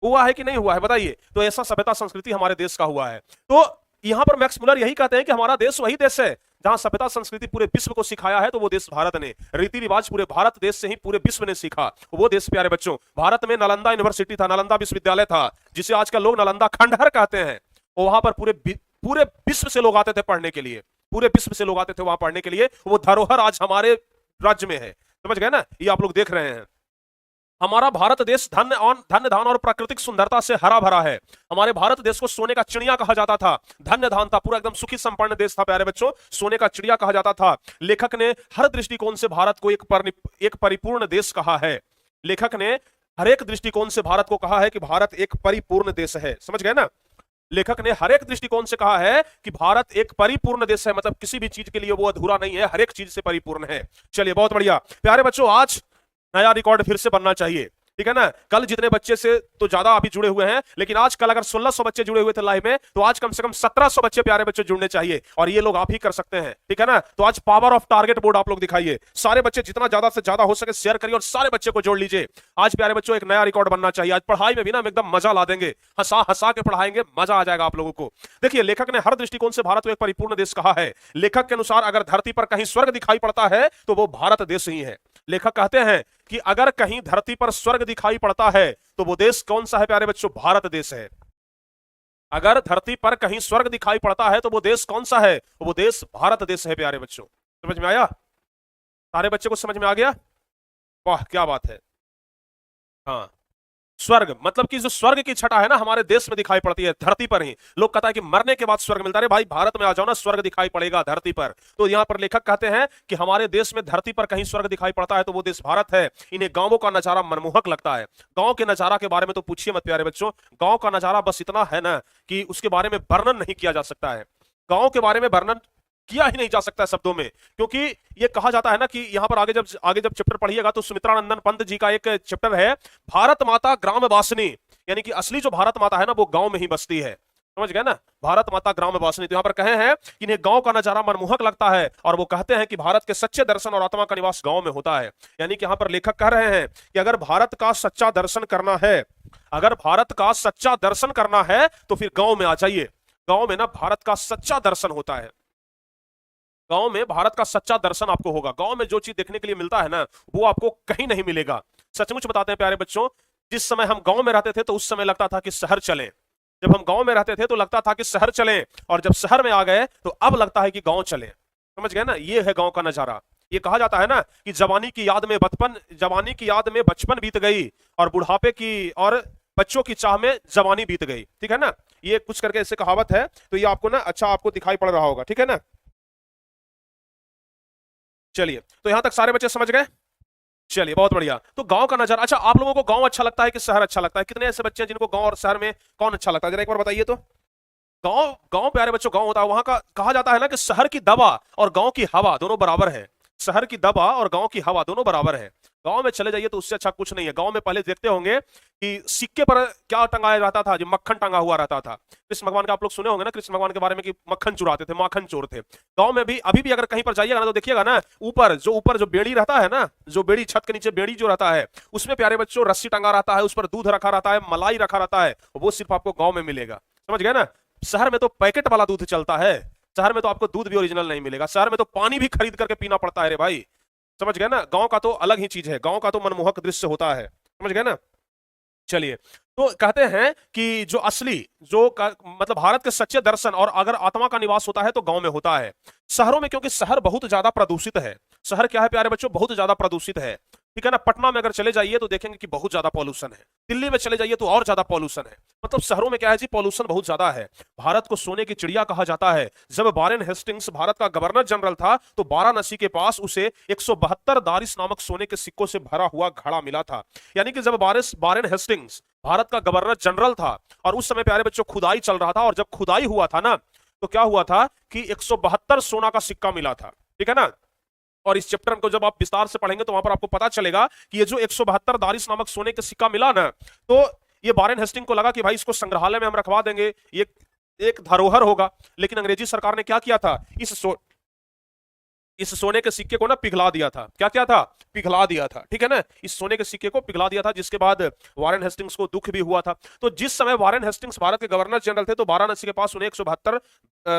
हुआ है कि नहीं हुआ है बताइए? तो ऐसा सभ्यता संस्कृति हमारे देश का हुआ है। तो यहां पर मैक्स मुलर यही कहते हैं कि हमारा देश वही देश है जहां सभ्यता संस्कृति पूरे विश्व को सिखाया है। तो वो देश भारत ने, रीति रिवाज पूरे भारत देश से ही पूरे विश्व ने सीखा। वो देश प्यारे बच्चों, भारत में नालंदा यूनिवर्सिटी था, नालंदा विश्वविद्यालय था, जिसे आजकल लोग नालंदा खंडहर कहते हैं। और वहां पर पूरे विश्व से लोग आते थे पढ़ने के लिए, पूरे विश्व से लोग आते थे वहां पढ़ने के लिए। वो धरोहर आज हमारे राज्य में है। समझ गए ना, ये आप लोग देख रहे हैं। हमारा भारत देश धन्य धान और प्राकृतिक सुंदरता से हरा भरा है। हमारे भारत देश को सोने का चिड़िया कहा जाता था, धन्य धान था, पूरा एकदम सुखी संपन्न देश था प्यारे बच्चों, सोने का चिड़िया कहा जाता था। लेखक ने हर दृष्टिकोण से भारत को एक परिपूर्ण देश कहा है। लेखक ने हर एक दृष्टिकोण से भारत को कहा है कि भारत एक परिपूर्ण देश है। समझ गए ना, लेखक ने हर एक दृष्टिकोण से कहा है कि भारत एक परिपूर्ण देश है, मतलब किसी भी चीज के लिए वो अधूरा नहीं है, हर एक चीज से परिपूर्ण है। चलिए बहुत बढ़िया प्यारे बच्चों, आज नया रिकॉर्ड फिर से बनना चाहिए। ठीक है ना, कल जितने बच्चे से तो ज्यादा अभी जुड़े हुए हैं, लेकिन आज कल अगर 1600 बच्चे जुड़े हुए थे लाइव में, तो आज कम से कम 1700 बच्चे प्यारे बच्चे जुड़ने चाहिए। और ये लोग आप ही कर सकते हैं। ठीक है ना, तो आज पावर ऑफ टारगेट बोर्ड आप लोग दिखाइए, सारे बच्चे जितना ज्यादा से ज्यादा हो सके शेयर करिए और सारे बच्चे को जोड़ लीजिए। आज प्यारे बच्चों एक नया रिकॉर्ड बनना चाहिए। आज पढ़ाई में भी ना हम एकदम मजा ला देंगे, हंसा हंसा के पढ़ाएंगे, मजा आ जाएगा आप लोगों को। देखिए लेखक ने हर दृष्टिकोण से भारत को एक परिपूर्ण देश कहा है। लेखक के अनुसार अगर धरती पर कहीं स्वर्ग दिखाई पड़ता है तो वो भारत देश ही है। लेखक कहते हैं कि अगर कहीं धरती पर स्वर्ग दिखाई पड़ता है तो वो देश कौन सा है प्यारे बच्चों? भारत देश है। अगर धरती पर कहीं स्वर्ग दिखाई पड़ता है तो वो देश कौन सा है? वो देश भारत देश है प्यारे बच्चों। समझ में आया? सारे बच्चे को समझ में आ गया? वाह क्या बात है। हाँ, स्वर्ग मतलब कि जो स्वर्ग की छटा है ना हमारे देश में दिखाई पड़ती है, धरती पर ही। लोग कहता है कि मरने के बाद स्वर्ग मिलता है। भाई भारत में आ जाओ ना, स्वर्ग दिखाई पड़ेगा धरती पर। तो यहाँ पर लेखक कहते हैं कि हमारे देश में धरती पर कहीं स्वर्ग दिखाई पड़ता है तो वो देश भारत है। इन्हें गांवों का नजारा मनमोहक लगता है। गांव के नजारा के बारे में तो पूछिए मत प्यारे बच्चों। गांव का नजारा बस इतना है ना कि उसके बारे में वर्णन नहीं किया जा सकता है। गांव के बारे में वर्णन किया ही नहीं जा सकता शब्दों में, क्योंकि ये कहा जाता है ना कि यहां पर आगे जब चैप्टर पढ़िएगा तो सुमित्रा नंदन पंत जी का एक चैप्टर है, भारत माता ग्राम वासिनी, यानी कि असली जो भारत माता है ना वो गांव में ही बसती है। समझ गए ना, भारत माता ग्राम वासिनी। तो यहां पर कहे हैं कि इन्हें गांव का नजारा मनमोहक लगता है और वो कहते हैं कि भारत के सच्चे दर्शन और आत्मा का निवास गांव में होता है। यानी कि यहां पर लेखक कह रहे हैं कि अगर भारत का सच्चा दर्शन करना है, अगर भारत का सच्चा दर्शन करना है तो फिर गांव में आ जाइए। गांव में ना भारत का सच्चा दर्शन होता है। गांव में भारत का सच्चा दर्शन आपको होगा। गांव में जो चीज देखने के लिए मिलता है ना वो आपको कहीं नहीं मिलेगा। सचमुच बताते हैं प्यारे बच्चों, जिस समय हम गांव में रहते थे तो उस समय लगता था कि शहर चलें। जब हम गांव में रहते थे तो लगता था कि शहर चलें, और जब शहर में आ गए तो अब लगता है कि गांव चलें। समझ गए ना, ये है गांव का नजारा। ये कहा जाता है ना कि जवानी की याद में बचपन बीत गई और बुढ़ापे की और बच्चों की चाह में जवानी बीत गई। ठीक है ना, ये कुछ करके ऐसे कहावत है। तो ये आपको ना अच्छा आपको दिखाई पड़ रहा होगा। ठीक है ना, चलिए तो यहां तक सारे बच्चे समझ गए। चलिए बहुत बढ़िया। तो गांव का नजारा, अच्छा आप लोगों को गांव अच्छा लगता है कि शहर अच्छा लगता है? कितने ऐसे बच्चे हैं जिनको गांव और शहर में कौन अच्छा लगता है? जरा एक बार बताइए तो। गांव गांव प्यारे बच्चों गांव होता है, वहां का कहा जाता है ना कि शहर की दवा और गांव की हवा दोनों बराबर है। शहर की दवा और गांव की हवा दोनों बराबर है। गांव में चले जाइए तो उससे अच्छा कुछ नहीं है। गांव में पहले देखते होंगे कि सिक्के पर क्या टंगाया जाता था, जो मक्खन टंगा हुआ रहता था। कृष्ण भगवान का आप लोग सुने होंगे ना, कृष्ण भगवान के बारे में कि मक्खन चुराते थे, माखन चोर थे। गांव में भी अभी भी अगर कहीं पर जाइएगा ना तो देखिएगा ना, ऊपर जो बेड़ी रहता है ना, जो बेड़ी छत के नीचे बेड़ी जो रहता है, उसमें प्यारे बच्चों रस्सी टंगा रहता है, उस पर दूध रखा रहता है, मलाई रखा रहता है, वो सिर्फ आपको गांव में मिलेगा। समझ गए ना। शहर में तो पैकेट वाला दूध चलता है, शहर में तो आपको दूध भी ओरिजिनल नहीं मिलेगा, शहर में तो पानी भी खरीद करके पीना पड़ता है रे भाई। समझ गए ना। गांव का तो अलग ही चीज है, गांव का तो मनमोहक दृश्य होता है। समझ गए ना। चलिए, तो कहते हैं कि जो असली मतलब भारत के सच्चे दर्शन और अगर आत्मा का निवास होता है तो गांव में होता है। शहरों में क्योंकि शहर बहुत ज्यादा प्रदूषित है। शहर क्या है प्यारे बच्चों, बहुत ज्यादा प्रदूषित है। ठीक है ना। पटना में अगर चले जाइए तो देखेंगे कि बहुत ज्यादा पॉल्यूशन है। दिल्ली में चले जाइए तो और ज्यादा पॉल्यूशन है। मतलब शहरों में क्या है जी, पॉल्यूशन बहुत ज्यादा है। भारत को सोने की चिड़िया कहा जाता है। जब वारेन हेस्टिंग्स भारत का गवर्नर जनरल था तो वाराणसी के पास उसे 172 दारिस नामक सोने के सिक्कों से भरा हुआ घड़ा मिला था। यानी कि जब वारेन हेस्टिंग्स भारत का गवर्नर जनरल था और उस समय प्यारे बच्चों खुदाई चल रहा था, और जब खुदाई हुआ था ना तो क्या हुआ था कि 172 सोना का सिक्का मिला था। ठीक है ना। और इस चैप्टर को जब आप विस्तार से पढ़ेंगे तो वहां पर आपको पता चलेगा कि ये जो 172 दारिस नामक सोने के सिक्का मिला ना, तो ये वारेन हेस्टिंग को लगा कि भाई इसको संग्रहालय में हम रखवा देंगे, ये एक धरोहर होगा। लेकिन अंग्रेजी सरकार ने क्या किया था, इस सोने के सिक्के को ना पिघला दिया था। क्या किया था, पिघला दिया था। ठीक है ना। इस सोने के सिक्के को पिघला दिया था, जिसके बाद वारेन हेस्टिंग्स को दुख भी हुआ था। तो जिस समय वारेन हेस्टिंग्स भारत के गवर्नर जनरल थे तो वाराणसी के पास उन्हें 172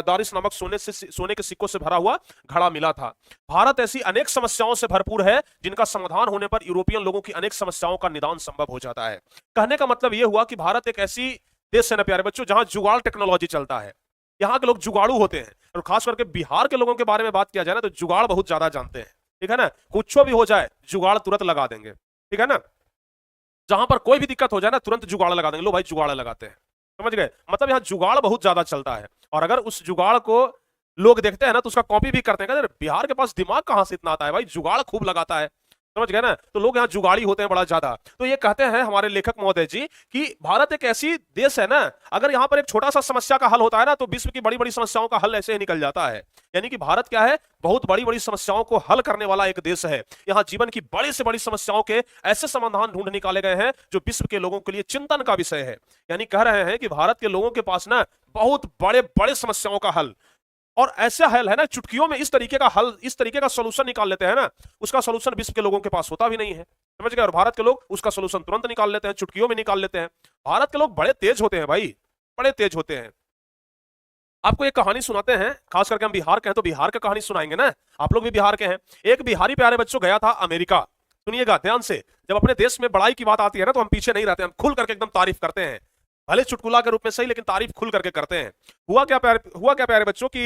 दारिस नामक सोने के सिक्कों से भरा हुआ घड़ा मिला था। भारत ऐसी अनेक समस्याओं से भरपूर है जिनका समाधान होने पर यूरोपियन लोगों की अनेक समस्याओं का निदान संभव हो जाता है। कहने का मतलब यह हुआ कि भारत एक ऐसी देश है ना प्यारे बच्चों, जहां जुगाड़ टेक्नोलॉजी चलता है। यहाँ के लोग जुगाड़ू होते हैं, और खास करके बिहार के लोगों के बारे में बात किया जाए ना तो जुगाड़ बहुत ज्यादा जानते हैं। ठीक है ना। कुछ भी हो जाए जुगाड़ तुरंत लगा देंगे। ठीक है ना। जहां पर कोई भी दिक्कत हो जाए ना तुरंत जुगाड़ लगा देंगे, लो भाई जुगाड़ लगाते हैं। समझ गए। मतलब यहाँ जुगाड़ बहुत ज्यादा चलता है, और अगर उस जुगाड़ को लोग देखते हैं ना तो उसका कॉपी भी करते हैं। बिहार के पास दिमाग कहां से इतना आता है भाई, जुगाड़ खूब लगाता है। समझ गए ना। तो लोग यहाँ जुगाड़ी होते हैं बड़ा ज्यादा। तो ये कहते हैं हमारे लेखक महोदय जी कि भारत एक ऐसी देश है ना, अगर यहाँ पर एक छोटा सा समस्या का हल होता है ना तो विश्व की बड़ी बड़ी समस्याओं का हल ऐसे ही निकल जाता है। यानी कि भारत क्या है, बहुत बड़ी बड़ी समस्याओं को हल करने वाला एक देश है। यहाँ जीवन की बड़ी से बड़ी समस्याओं के ऐसे समाधान ढूंढ निकाले गए हैं जो विश्व के लोगों के लिए चिंतन का विषय है। यानी कह रहे हैं कि भारत के लोगों के पास ना बहुत बड़े बड़े समस्याओं का हल, और ऐसा हल है ना चुटकियों में, इस तरीके का हल, इस तरीके का सोल्यूशन निकाल लेते हैं ना, उसका सोल्यूशन विश्व के लोगों के पास होता भी नहीं है। समझ गए। और भारत के लोग उसका सोल्यूशन तुरंत निकाल लेते हैं, चुटकियों में निकाल लेते हैं। भारत के लोग बड़े तेज होते हैं भाई, बड़े तेज होते हैं। आपको एक कहानी सुनाते हैं, खास करके हम बिहार के हैं तो बिहार की कहानी सुनाएंगे ना। आप लोग भी बिहार के हैं। एक बिहारी प्यारे बच्चों गया था अमेरिका। सुनिएगा ध्यान से। जब अपने देश में बड़ाई की बात आती है ना तो हम पीछे नहीं रहते, हम खुल करके एकदम तारीफ करते हैं, भले चुटकुला के रूप में सही, लेकिन तारीफ खुल करके करते हैं। हुआ क्या प्यारे बच्चों की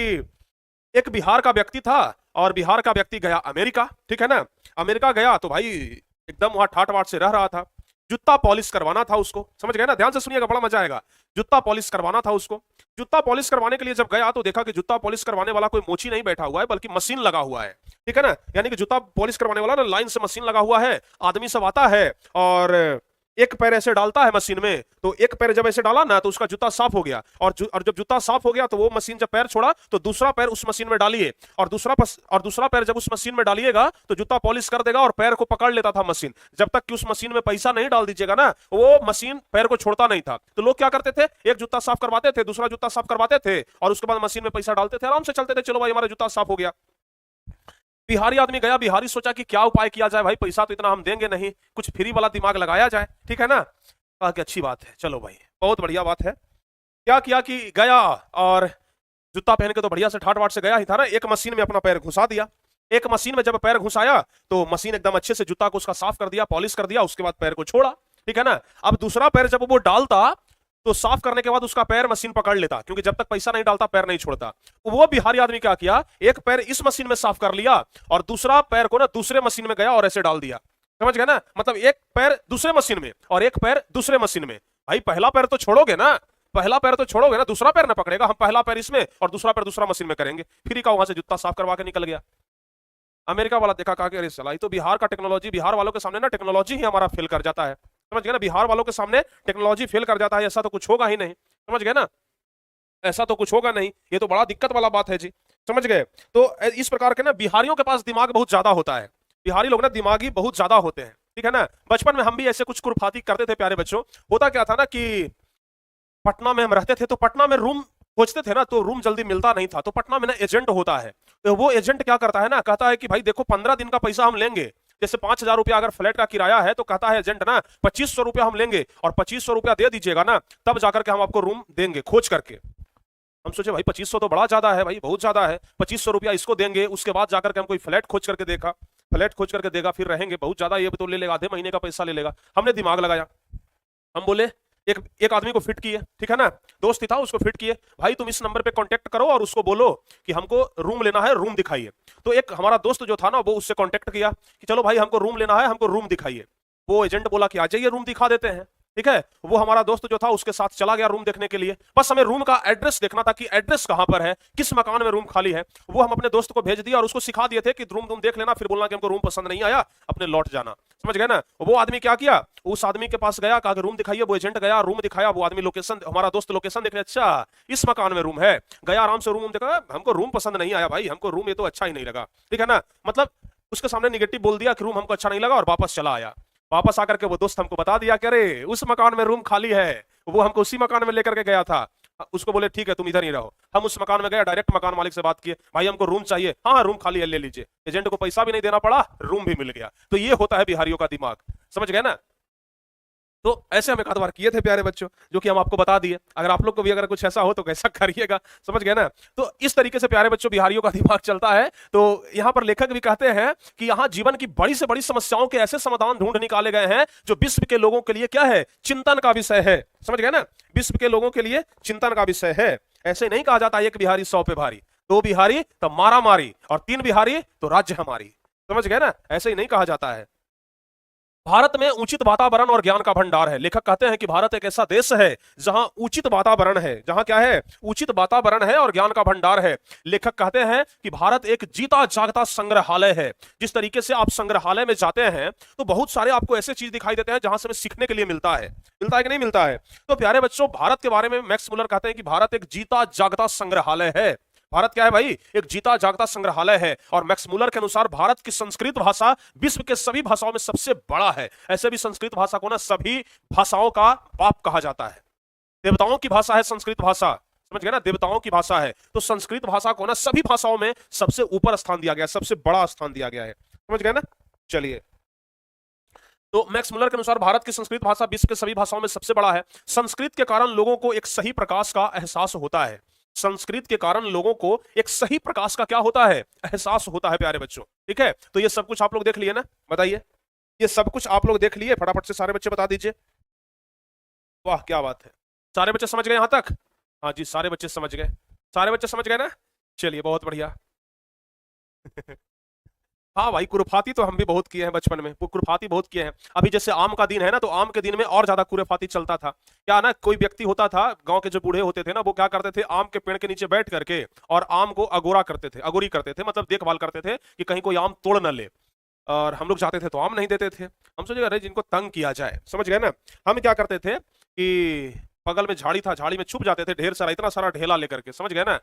एक बिहार का व्यक्ति था, और बिहार का व्यक्ति गया अमेरिका। ठीक है ना। अमेरिका गया तो भाई एकदम वहां ठाट बाट से रह रहा था। जूता पॉलिश करवाना था उसको। समझ गए ना। ध्यान से सुनिएगा, बड़ा मजा आएगा। जूता पॉलिश करवाना था उसको। जूता पॉलिश करवाने के लिए जब गया तो देखा कि जूता पॉलिश करवाने वाला कोई मोची नहीं बैठा हुआ है, बल्कि मशीन लगा हुआ है। ठीक है ना। यानी कि जूता पॉलिश करवाने वाला ना लाइन से मशीन लगा हुआ है, आदमी सब आता है और एक पैर ऐसे डालता है मशीन में, तो एक पैर जब ऐसे डाला ना तो उसका जूता साफ हो गया, और जब जूता साफ हो गया तो वो मशीन जब पैर छोड़ा तो दूसरा पैर उस मशीन में डालिए, और दूसरा पैर जब उस मशीन में डालिएगा तो जूता पॉलिश कर देगा, और पैर को पकड़ लेता था मशीन। जब तक कि उस मशीन में पैसा नहीं डाल दीजिएगा ना वो मशीन पैर को छोड़ता नहीं था। तो लोग क्या करते थे, एक जूता साफ करवाते थे, दूसरा जूता साफ करवाते थे, और उसके बाद मशीन में पैसा डालते थे, आराम से चलते थे, चलो भाई हमारा जूता साफ हो गया। बिहारी आदमी गया, बिहारी सोचा कि क्या उपाय किया जाए भाई, पैसा तो इतना हम देंगे नहीं, कुछ फ्री वाला दिमाग लगाया जाए। ठीक है ना। कहा कि अच्छी बात है, चलो भाई बहुत बढ़िया बात है। क्या किया कि गया और जूता पहन के तो बढ़िया से ठाट बाट से गया ही था ना, एक मशीन में अपना पैर घुसा दिया। एक मशीन में जब पैर घुसाया तो मशीन एकदम अच्छे से जूता को उसका साफ कर दिया, पॉलिश कर दिया, उसके बाद पैर को छोड़ा। ठीक है ना। अब दूसरा पैर जब वो डालता तो साफ करने के बाद उसका पैर मशीन पकड़ लेता, क्योंकि जब तक पैसा नहीं डालता पैर नहीं छोड़ता। वो बिहारी आदमी क्या किया, एक पैर इस मशीन में साफ कर लिया और दूसरा पैर को ना दूसरे मशीन में गया और ऐसे डाल दिया। समझ गए ना। मतलब एक पैर दूसरे मशीन में और एक पैर दूसरे मशीन में। भाई पहला पैर तो छोड़ोगे ना, पहला पैर तो छोड़ोगे ना, दूसरा पैर ना पकड़ेगा। हम पहला पैर इसमें और दूसरा पैर दूसरा मशीन में करेंगे। फिर का वहां से जूता साफ करवा के निकल गया। अमेरिका वाला देखा, कहा कि अरे सला, ये तो बिहार का टेक्नोलॉजी, बिहार वालों के सामने ना टेक्नोलॉजी ही हमारा फेल कर जाता है। समझ गए ना। बिहार वालों के सामने टेक्नोलॉजी फेल कर जाता है, ऐसा तो कुछ होगा ही नहीं। समझ गए ना। ऐसा तो कुछ होगा नहीं, ये तो बड़ा दिक्कत वाला बात है जी। समझ गए। तो इस प्रकार के ना बिहारियों के पास दिमाग बहुत ज्यादा होता है। बिहारी लोग ना दिमागी बहुत ज्यादा होते हैं, ठीक है ना। बचपन में हम भी ऐसे कुछ कुर्फाती करते थे प्यारे बच्चों। होता क्या था ना कि पटना में हम रहते थे, तो पटना में रूम खोजते थे ना, तो रूम जल्दी मिलता नहीं था। तो पटना में ना एजेंट होता है, तो वो एजेंट क्या करता है ना, कहता है कि भाई देखो 15 दिन का पैसा हम लेंगे। जैसे 5,000 रुपया अगर फ्लैट का किराया है, तो कहता है एजेंट ना 2500 रुपया हम लेंगे, और 2500 रुपया दे दीजिएगा ना, तब जाकर के हम आपको रूम देंगे खोज करके। हम सोचे भाई 2500 तो बड़ा ज्यादा है भाई, बहुत ज्यादा है, 2500 रुपया इसको देंगे, उसके बाद जाकर के हम कोई फ्लैट खोज करके देखा, फ्लैट खोज करके देगा, फिर रहेंगे, बहुत ज्यादा ये तो ले लेगा, आधे महीने का पैसा ले लेगा। हमने दिमाग लगाया, हम बोले एक एक आदमी को फिट किए, ठीक है ना, दोस्त ही था, उसको फिट किए, भाई तुम इस नंबर पे कांटेक्ट करो और उसको बोलो कि हमको रूम लेना है, रूम दिखाइए। तो एक हमारा दोस्त जो था ना, वो उससे कांटेक्ट किया कि चलो भाई हमको रूम लेना है, हमको रूम दिखाइए। वो एजेंट बोला कि आ जाइए रूम दिखा देते हैं, ठीक है। वो हमारा दोस्त जो था उसके साथ चला गया रूम देखने के लिए। बस हमें रूम का एड्रेस देखना था कि एड्रेस कहां पर है, किस मकान में रूम खाली है। वो हम अपने दोस्त को भेज दिया और उसको सिखा दिए थे कि रूम देख लेना, फिर बोलना कि हमको रूम पसंद नहीं आया, अपने लौट जाना। समझ गए ना। वो आदमी क्या किया, उस आदमी के पास गया, कहा रूम दिखाइए। वो एजेंट गया, रूम दिखाया, वो आदमी लोकेशन, हमारा दोस्त लोकेशन देख लिया, अच्छा इस मकान में रूम है। गया आराम से रूम देखा, हमको रूम पसंद नहीं आया भाई, हमको रूम ये तो अच्छा ही नहीं लगा, ठीक है ना। मतलब उसके सामने निगेटिव बोल दिया कि रूम हमको अच्छा नहीं लगा, और वापस चला आया। वापस आकर के वो दोस्त हमको बता दिया कि अरे उस मकान में रूम खाली है, वो हमको उसी मकान में लेकर के गया था। उसको बोले ठीक है तुम इधर ही रहो। हम उस मकान में गए, डायरेक्ट मकान मालिक से बात किए, भाई हमको रूम चाहिए। हाँ हाँ रूम खाली है, ले लीजिए। एजेंट को पैसा भी नहीं देना पड़ा, रूम भी मिल गया। तो ये होता है बिहारियों का दिमाग, समझ गए ना। तो ऐसे हम एक आध बार किए थे प्यारे बच्चों, जो कि हम आपको बता दिए। अगर आप लोग को भी अगर कुछ ऐसा हो तो कैसा करिएगा, समझ गए ना। तो इस तरीके से प्यारे बच्चों बिहारियों का दिमाग चलता है। तो यहाँ पर लेखक भी कहते हैं कि यहाँ जीवन की बड़ी से बड़ी समस्याओं के ऐसे समाधान ढूंढ निकाले गए हैं जो विश्व के लोगों के लिए क्या है, चिंतन का विषय है। समझ गए ना, विश्व के लोगों के लिए चिंतन का विषय है। ऐसे नहीं कहा जाता एक बिहारी 100 पे भारी, 2 बिहारी तो मारा मारी, और 3 बिहारी तो राज्य हमारी। समझ गए ना, ऐसे ही नहीं कहा जाता है। भारत में उचित वातावरण और ज्ञान का भंडार है। लेखक कहते हैं कि भारत एक ऐसा देश है जहां उचित वातावरण है, जहां क्या है, उचित वातावरण है और ज्ञान का भंडार है। लेखक कहते हैं कि भारत एक जीता जागता संग्रहालय है। जिस तरीके से आप संग्रहालय में जाते हैं तो बहुत सारे आपको ऐसे चीज दिखाई देते हैं जहां से हमें सीखने के लिए मिलता है कि नहीं मिलता है। तो प्यारे बच्चों, भारत के बारे में मैक्स मुलर कहते हैं कि भारत एक जीता जागता संग्रहालय है। भारत क्या है भाई, एक जीता जागता संग्रहालय है। और मैक्स मुलर के अनुसार भारत की संस्कृत भाषा विश्व के सभी भाषाओं में सबसे बड़ा है। ऐसे भी संस्कृत भाषा को ना सभी भाषाओं का बाप कहा जाता है। देवताओं की भाषा है संस्कृत भाषा, समझ गए ना, देवताओं की भाषा है। तो संस्कृत भाषा को ना सभी भाषाओं में सबसे ऊपर स्थान दिया गया, सबसे बड़ा स्थान दिया गया है। समझ गए ना। चलिए, तो मैक्स मुलर के अनुसार भारत की संस्कृत भाषा विश्व के सभी भाषाओं में सबसे बड़ा है। संस्कृत के कारण लोगों को एक सही प्रकाश का एहसास होता है। संस्कृत के कारण लोगों को एक सही प्रकाश का क्या होता है, एहसास होता है प्यारे बच्चों। ठीक है, तो ये सब कुछ आप लोग देख लिए ना, बताइए, ये सब कुछ आप लोग देख लिए, फटाफट से सारे बच्चे बता दीजिए। वाह क्या बात है, सारे बच्चे समझ गए यहां तक। हाँ जी, सारे बच्चे समझ गए, सारे बच्चे समझ गए ना। चलिए बहुत बढ़िया। हाँ भाई, कुरफाती तो हम भी बहुत किए हैं बचपन में, वो कुरफाती बहुत किए हैं। अभी जैसे आम का दिन है ना, तो आम के दिन में और ज्यादा कुरफाती चलता था। क्या ना, कोई व्यक्ति होता था, गांव के जो बूढ़े होते थे ना, वो क्या करते थे, आम के पेड़ के नीचे बैठ करके और आम को अगोरा करते थे, अगोरी करते थे, मतलब देखभाल करते थे कि कहीं कोई आम तोड़ न ले। और हम लोग जाते थे तो आम नहीं देते थे। हम सोचे अरे जिनको तंग किया जाए, समझ गए ना। हम क्या करते थे कि बगल में झाड़ी था, झाड़ी में छुप जाते थे, ढेर सारा इतना सारा ढेला लेकर के, समझ गए ना।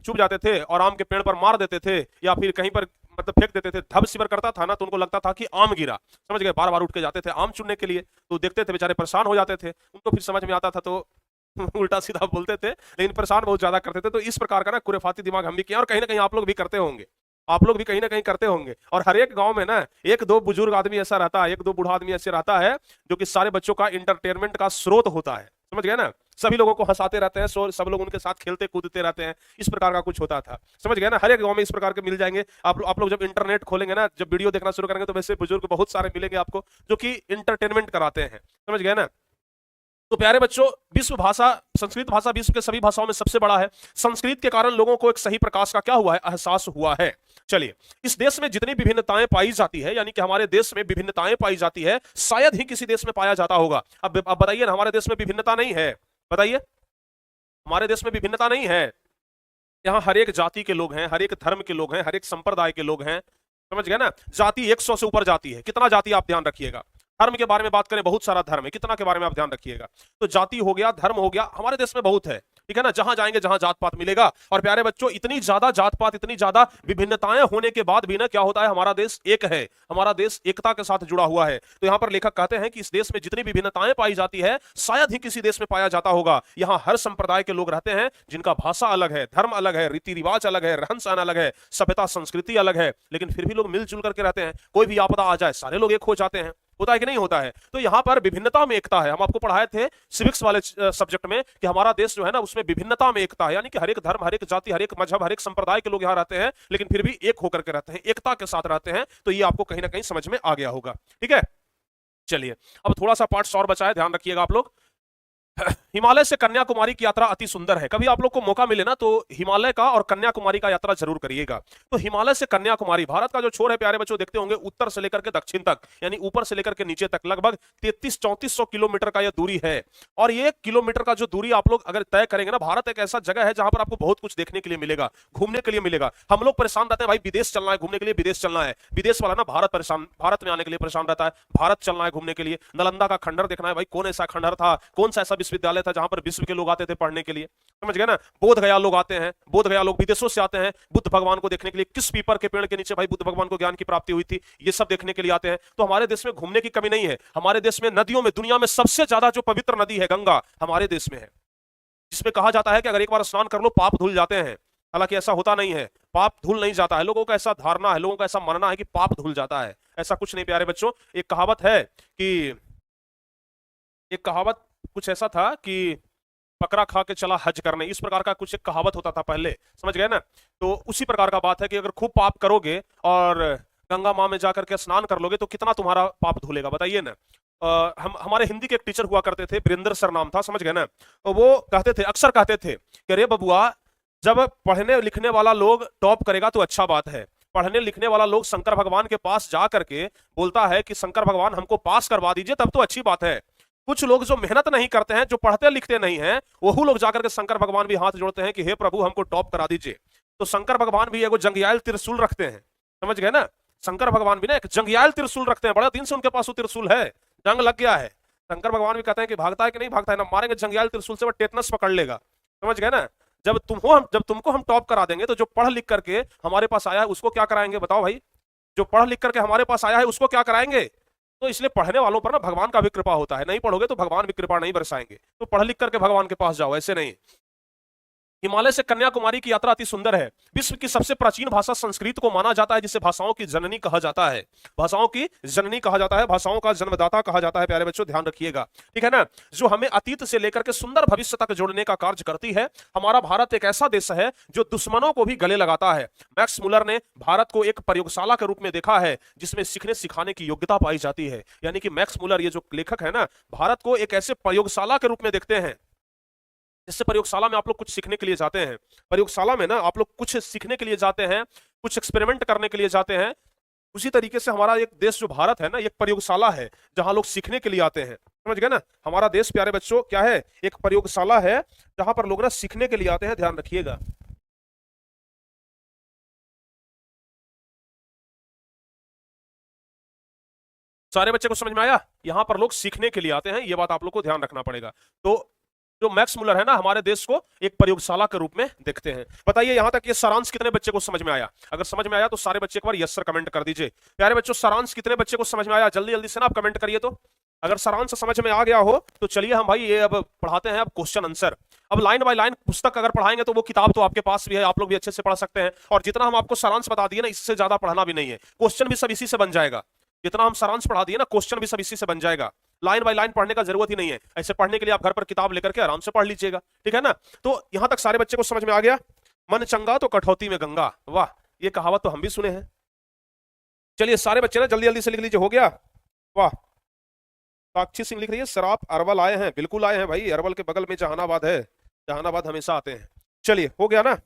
छुप जाते थे और आम के पेड़ पर मार देते थे, या फिर कहीं पर मतलब फेंक देते थे। धब सिबर करता था ना, तो उनको लगता था कि आम गिरा, समझ गए। बार बार उठ के जाते थे आम चुनने के लिए, तो देखते थे बेचारे परेशान हो जाते थे। उनको फिर समझ में आता था तो उल्टा सीधा बोलते थे, लेकिन परेशान बहुत ज्यादा करते थे। तो इस प्रकार का ना कुरेफाती दिमाग हम भी किया, और कहीं ना कहीं आप लोग भी करते होंगे, आप लोग भी कहीं ना कहीं करते होंगे। और हर एक गांव में ना एक दो बुजुर्ग आदमी ऐसा रहता है, एक दो बूढ़ा आदमी ऐसे रहता है, जो कि सारे बच्चों का इंटरटेनमेंट का स्रोत होता है, समझ गए ना। सभी लोगों को हंसाते रहते हैं, सब लोग उनके साथ खेलते कूदते रहते हैं। इस प्रकार का कुछ होता था, समझ गए ना। हर एक गांव में इस प्रकार के मिल जाएंगे। आप लोग जब इंटरनेट खोलेंगे ना, जब वीडियो देखना शुरू करेंगे, तो वैसे बुजुर्ग बहुत सारे मिलेंगे आपको, जो कि इंटरटेनमेंट कराते हैं, समझ गए ना। तो प्यारे बच्चों, विश्व भाषा, संस्कृत भाषा विश्व के सभी भाषाओं में सबसे बड़ा है। संस्कृत के कारण लोगों को एक सही प्रकाश का क्या हुआ है, एहसास हुआ है। चलिए, इस देश में जितनी विभिन्नताएं पाई जाती है, यानी कि हमारे देश में विभिन्नताएं पाई जाती है, शायद ही किसी देश में पाया जाता होगा। अब बताइए ना, हमारे देश में विभिन्नता नहीं है, बताइए, हमारे देश में विभिन्नता नहीं है। यहाँ हर एक जाति के लोग हैं, हर एक धर्म के लोग हैं, हर एक संप्रदाय के लोग हैं, समझ गए ना। जाति 100 से ऊपर जाति है, कितना जाति आप ध्यान रखिएगा। धर्म के बारे में बात करें, बहुत सारा धर्म है, कितना के बारे में आप ध्यान रखिएगा। तो जाति हो गया, धर्म हो गया, हमारे देश में बहुत है। ठीक है ना, जहां जाएंगे जहां जात पात मिलेगा। और प्यारे बच्चों, इतनी ज्यादा जात पात, इतनी ज्यादा विभिन्नताएं होने के बाद भी ना क्या होता है, हमारा देश एक है, हमारा देश एकता के साथ जुड़ा हुआ है। तो यहां पर लेखक कहते हैं कि इस देश में जितनी विभिन्नताएं पाई जाती है शायद ही किसी देश में पाया जाता होगा। यहाँ हर संप्रदाय के लोग रहते हैं, जिनका भाषा अलग है, धर्म अलग है, रीति रिवाज अलग है, रहन सहन अलग है, सभ्यता संस्कृति अलग है, लेकिन फिर भी लोग मिलजुल करके रहते हैं। कोई भी आपदा आ जाए सारे लोग एक हो जाते हैं। होता है कि नहीं होता है? तो यहां पर विभिन्नता में एकता है। हम आपको पढ़ाए थे सिविक्स वाले सब्जेक्ट में कि हमारा देश जो है ना उसमें विभिन्नता में एकता है, यानी कि हर एक धर्म, हर एक जाति, हर एक मजहब, हर एक संप्रदाय के लोग यहाँ रहते हैं, लेकिन फिर भी एक होकर के रहते हैं, एकता के साथ रहते हैं। तो ये आपको कहीं ना कहीं समझ में आ गया होगा। ठीक है, चलिए अब थोड़ा सा पार्ट्स और बचा है, ध्यान रखिएगा आप लोग। हिमालय से कन्याकुमारी की यात्रा अति सुंदर है। कभी आप लोग को मौका मिले ना तो हिमालय का और कन्याकुमारी का यात्रा जरूर करिएगा। तो हिमालय से कन्याकुमारी, भारत का जो छोर है प्यारे बच्चों, देखते होंगे उत्तर से लेकर के दक्षिण तक, यानी ऊपर से लेकर के नीचे तक लगभग 33-3400 किलोमीटर का यह दूरी है। और ये किलोमीटर का जो दूरी आप लोग अगर तय करेंगे ना, भारत एक ऐसा जगह है जहां पर आपको बहुत कुछ देखने के लिए मिलेगा, घूमने के लिए मिलेगा। हम लोग परेशान रहते हैं भाई, विदेश चलना है घूमने के लिए, विदेश चलना है। विदेश वाला ना भारत में आने के लिए परेशान रहता है, भारत चलना है घूमने के लिए। नालंदा का खंडहर देखना है भाई, कौन ऐसा खंडहर था, कौन सा ऐसा विश्वविद्यालय था जहां पर विश्व के लोग आते थे पढ़ने के लिए, समझ गए ना। बोध गया लोग आते हैं, बोध गया लोग विदेशों से आते हैं बुद्ध भगवान को देखने के लिए। किस पीपर के पेड़ के नीचे भाई बुद्ध भगवान को ज्ञान की प्राप्ति हुई थी, ये सब देखने के लिए आते हैं। तो हमारे देश में घूमने की कमी नहीं है। हमारे देश में नदियों में दुनिया में सबसे ज्यादा जो पवित्र नदी है गंगा हमारे देश में है, जिसमें कहा जाता है कि अगर एक बार स्नान कर लो पाप धुल जाते हैं। हालांकि ऐसा होता नहीं है, पाप धुल नहीं जाता है। लोगों का ऐसा धारणा है, लोगों का ऐसा मानना है कि पाप धुल जाता है। ऐसा कुछ नहीं प्यारे बच्चों। एक कहावत है कि, एक कहावत कुछ ऐसा था कि बकरा खा के चला हज करने, इस प्रकार का कुछ एक कहावत होता था पहले, समझ गए ना। तो उसी प्रकार का बात है कि अगर खूब पाप करोगे और गंगा माँ में जाकर के स्नान कर लोगे तो कितना तुम्हारा पाप धुलेगा, बताइए ना। हमारे हिंदी के एक टीचर हुआ करते थे, वीरेंद्र सर नाम था, समझ गए ना। तो वो कहते थे, अक्सर कहते थे कि अरे बबुआ, जब पढ़ने लिखने वाला लोग टॉप करेगा तो अच्छा बात है। पढ़ने लिखने वाला लोग शंकर भगवान के पास जा करके बोलता है कि शंकर भगवान हमको पास करवा दीजिए, तब तो अच्छी बात है। कुछ लोग जो मेहनत नहीं करते हैं, जो पढ़ते लिखते नहीं हैं, वही लोग जाकर के शंकर भगवान भी हाथ जोड़ते हैं कि हे प्रभु हमको टॉप करा दीजिए। तो शंकर भगवान भी एगो जंगियाल त्रिशूल रखते हैं, समझ गए ना। शंकर भगवान भी ना एक जंगियाल त्रिशूल रखते हैं, बड़ा दिन से उनके पास वो त्रिशूल है, जंग लग गया है। शंकर भगवान भी कहते हैं कि भागता है कि नहीं भागता है, ना मारेंगे जंगियाल त्रिशूल से, वो टेटनस पकड़ लेगा, समझ गए ना। जब तुमको हम टॉप करा देंगे तो जो पढ़ लिख करके हमारे पास आया है उसको क्या कराएंगे, बताओ भाई। जो पढ़ लिख करके हमारे पास आया है उसको क्या कराएंगे। तो इसलिए पढ़ने वालों पर ना भगवान का भी कृपा होता है। नहीं पढ़ोगे तो भगवान भी कृपा नहीं बरसाएंगे। तो पढ़ लिख करके भगवान के पास जाओ, ऐसे नहीं। हिमालय से कन्याकुमारी की यात्रा अति सुंदर है। विश्व की सबसे प्राचीन भाषा संस्कृत को माना जाता है, जिसे भाषाओं की जननी कहा जाता है। भाषाओं की जननी कहा जाता है, भाषाओं का जन्मदाता कहा जाता है। प्यारे बच्चों ध्यान रखिएगा, ठीक है ना। जो हमें अतीत से लेकर के सुंदर भविष्य तक जोड़ने का कार्य करती है। हमारा भारत एक ऐसा देश है जो दुश्मनों को भी गले लगाता है। मैक्स मुलर ने भारत को एक प्रयोगशाला के रूप में देखा है, जिसमें सीखने सिखाने की योग्यता पाई जाती है। यानी कि मैक्स मुलर, ये जो लेखक है ना, भारत को एक ऐसे प्रयोगशाला के रूप में देखते हैं, जिससे प्रयोगशाला में आप लोग कुछ सीखने के लिए जाते हैं। प्रयोगशाला में ना आप लोग कुछ सीखने के लिए जाते हैं, कुछ एक्सपेरिमेंट करने के लिए जाते हैं। उसी तरीके से हमारा एक देश जो भारत है ना, एक प्रयोगशाला है जहां लोग सीखने के लिए आते हैं, समझ गए ना। हमारा देश प्यारे बच्चों क्या है, एक प्रयोगशाला है जहां पर लोग ना सीखने के लिए आते हैं, ध्यान रखिएगा। सारे बच्चे को समझ में आया, यहां पर लोग सीखने के लिए आते हैं, ये बात आप लोग को ध्यान रखना पड़ेगा। तो जो मैक्स मुलर है ना, हमारे देश को एक प्रयोगशाला के रूप में देखते हैं। बताइए यहां तक ये सारांश कितने बच्चे को समझ में आया। अगर समझ में आया तो सारे बच्चे एक बार यस सर कमेंट कर दीजिए। प्यारे बच्चों, सारांश कितने बच्चे को समझ में आया, जल्दी जल्दी से ना आप कमेंट करिए। तो अगर सारांश समझ में आ गया हो तो चलिए हम भाई ये अब पढ़ाते हैं अब क्वेश्चन आंसर। अब लाइन बाय लाइन पुस्तक अगर पढ़ाएंगे तो वो किताब तो आपके पास भी है, आप लोग भी अच्छे से पढ़ सकते हैं। और जितना हम आपको सारांश बता दिए ना, इससे ज्यादा पढ़ना भी नहीं है। क्वेश्चन भी सब इसी से बन जाएगा। जितना हम सारांश पढ़ा दिए ना, क्वेश्चन भी सब इसी से बन जाएगा। लाइन बाय लाइन पढ़ने का जरूरत ही नहीं है। ऐसे पढ़ने के लिए आप घर पर किताब लेकर के आराम से पढ़ लीजिएगा, ठीक है ना। तो यहां तक सारे बच्चे को समझ में आ गया। मन चंगा तो कठौती में गंगा, वाह, ये कहावत तो हम भी सुने हैं। चलिए सारे बच्चे ना जल्दी जल्दी से लिख लीजिए, हो गया, वाह। साक्षी सिंह लिख रही है, सर आप अरवल आए हैं। बिल्कुल आए हैं भाई, अरवल के बगल में जहानाबाद है, जहानाबाद हमेशा आते हैं। चलिए हो गया ना।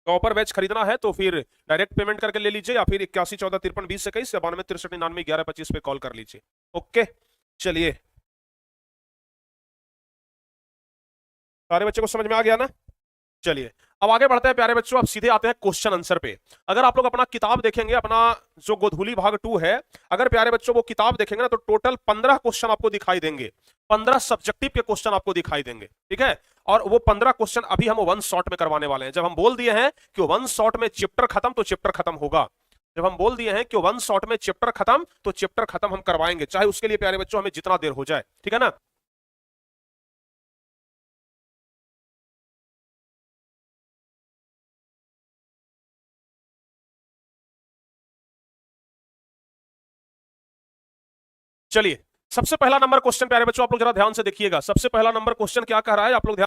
टॉपर बैच खरीदना है तो फिर डायरेक्ट पेमेंट करके ले लीजिए, या फिर 8114532021 या 9263991125 पे कॉल कर लीजिए। ओके, चलिए सारे बच्चे को समझ में आ गया ना। चलिए अब आगे बढ़ते हैं प्यारे बच्चों, अब सीधे आते हैं क्वेश्चन आंसर पे। अगर आप लोग अपना किताब देखेंगे, अपना जो गोधूली भाग 2 है, अगर प्यारे बच्चों वो किताब देखेंगे ना तो टोटल 15 क्वेश्चन आपको दिखाई देंगे। 15 सब्जेक्टिव के क्वेश्चन आपको दिखाई देंगे, ठीक है। और वो 15 क्वेश्चन अभी हम वन शॉट में करवाने वाले हैं। जब हम बोल दिए हैं कि वन शॉट में चैप्टर खत्म, तो चैप्टर खत्म होगा। जब हम बोल दिए हैं कि वन शॉट में चैप्टर खत्म, तो चैप्टर खत्म हम करवाएंगे, चाहे उसके लिए प्यारे बच्चों हमें जितना देर हो जाए, ठीक है ना। चलिए, सबसे पहला नंबर क्वेश्चन प्यारे बच्चों आप लोग जरा ध्यान से देखिएगा। सबसे पहला नंबर क्वेश्चन क्या कह रहा है, आप लोग ध्यान।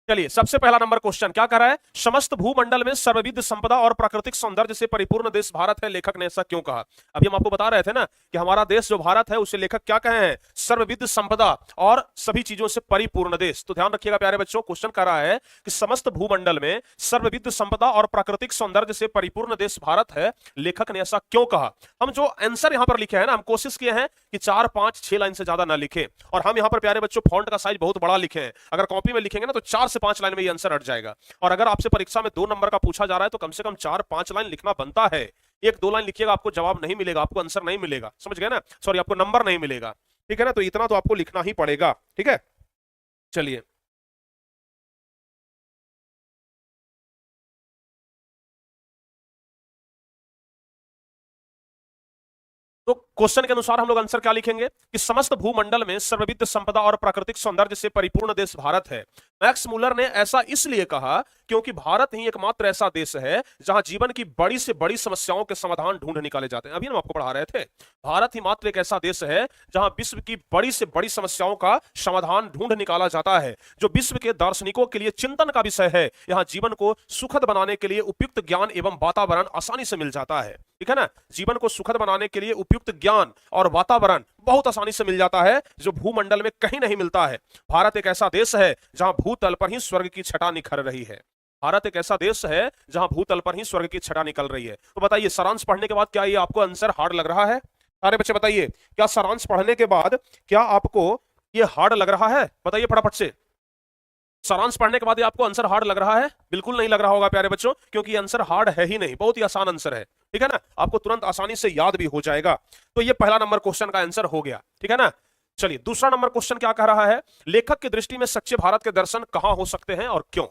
चलिए, सबसे पहला नंबर क्वेश्चन क्या कर रहा है, समस्त भूमंडल में सर्वविध संपदा और प्राकृतिक सौंदर्य से परिपूर्ण देश भारत है, लेखक ने ऐसा क्यों कहा। अभी हम आपको बता रहे थे ना कि हमारा देश जो भारत है उसे लेखक क्या कहे हैं, सर्वविध संपदा और सभी चीजों से परिपूर्ण देश। तो ध्यान रखिएगा प्यारे बच्चों, क्वेश्चन कर रहा है कि समस्त भूमंडल में सर्वविध संपदा और प्राकृतिक सौंदर्य से परिपूर्ण देश भारत है, लेखक ने ऐसा क्यों कहा। हम जो आंसर यहां पर लिखे हैं ना, हम कोशिश किए हैं कि 4, 5, 6 लाइन से ज्यादा ना लिखे, और हम यहां पर प्यारे बच्चों फॉन्ट का साइज बहुत बड़ा लिखे हैं। अगर कॉपी में लिखेंगे ना तो 4 से 5 लाइन में ये आंसर हट जाएगा। और अगर आपसे परीक्षा में 2 नंबर का पूछा जा रहा है तो कम से कम 4-5 लाइन लिखना बनता है। 1-2 लाइन लिखिएगा आपको जवाब नहीं मिलेगा, आपको आंसर नहीं मिलेगा, समझ गए ना, सॉरी आपको नंबर नहीं मिलेगा, ठीक है ना। तो इतना तो आपको लिखना ही पड़ेगा, ठीक है। चलिए, तो क्वेश्चन के अनुसार हम लोग आंसर क्या लिखेंगे कि समस्त भूमंडल में सर्वविध संपदा और प्राकृतिक सौंदर्य से परिपूर्ण देश भारत है। मैक्स मुलर ने ऐसा इसलिए कहा क्योंकि भारत ही एकमात्र ऐसा देश है जहां जीवन की बड़ी से बड़ी समस्याओं के समाधान ढूंढ निकाले जाते हैं। अभी हम आपको पढ़ा रहे थे, भारत ही मात्र एक ऐसा देश है जहां विश्व की बड़ी से बड़ी समस्याओं का समाधान ढूंढ निकाला जाता है, जो विश्व के दार्शनिकों के लिए चिंतन का विषय है। यहाँ जीवन को सुखद बनाने के लिए उपयुक्त ज्ञान एवं वातावरण आसानी से मिल जाता है, ठीक है ना। जीवन को सुखद बनाने के लिए उपयुक्त ज्ञान और वातावरण बहुत आसानी से मिल जाता है, जो भूमंडल में कहीं नहीं मिलता है। भारत एक ऐसा देश है जहां भूतल पर ही स्वर्ग की छटा निखर रही है। भारत एक ऐसा देश है जहां भूतल पर ही स्वर्ग की छटा निकल रही है। तो बताइए, सारांश पढ़ने के बाद क्या ये आपको आंसर हार्ड लग रहा है। सारे बच्चे बताइए, क्या सारांश पढ़ने के बाद क्या आपको ये हार्ड लग रहा है, बताइए फटाफट से। सारांश पढ़ने के बाद ये आपको आंसर हार्ड लग रहा है, बिल्कुल नहीं लग रहा होगा प्यारे बच्चों, क्योंकि ये आंसर हार्ड है ही नहीं, बहुत ही आसान आंसर है, ठीक है ना। आपको तुरंत आसानी से याद भी हो जाएगा। तो ये पहला नंबर क्वेश्चन का आंसर हो गया, ठीक है ना। चलिए, दूसरा नंबर क्वेश्चन क्या कह रहा है, लेखक की दृष्टि में सच्चे भारत के दर्शन कहां हो सकते हैं और क्यों।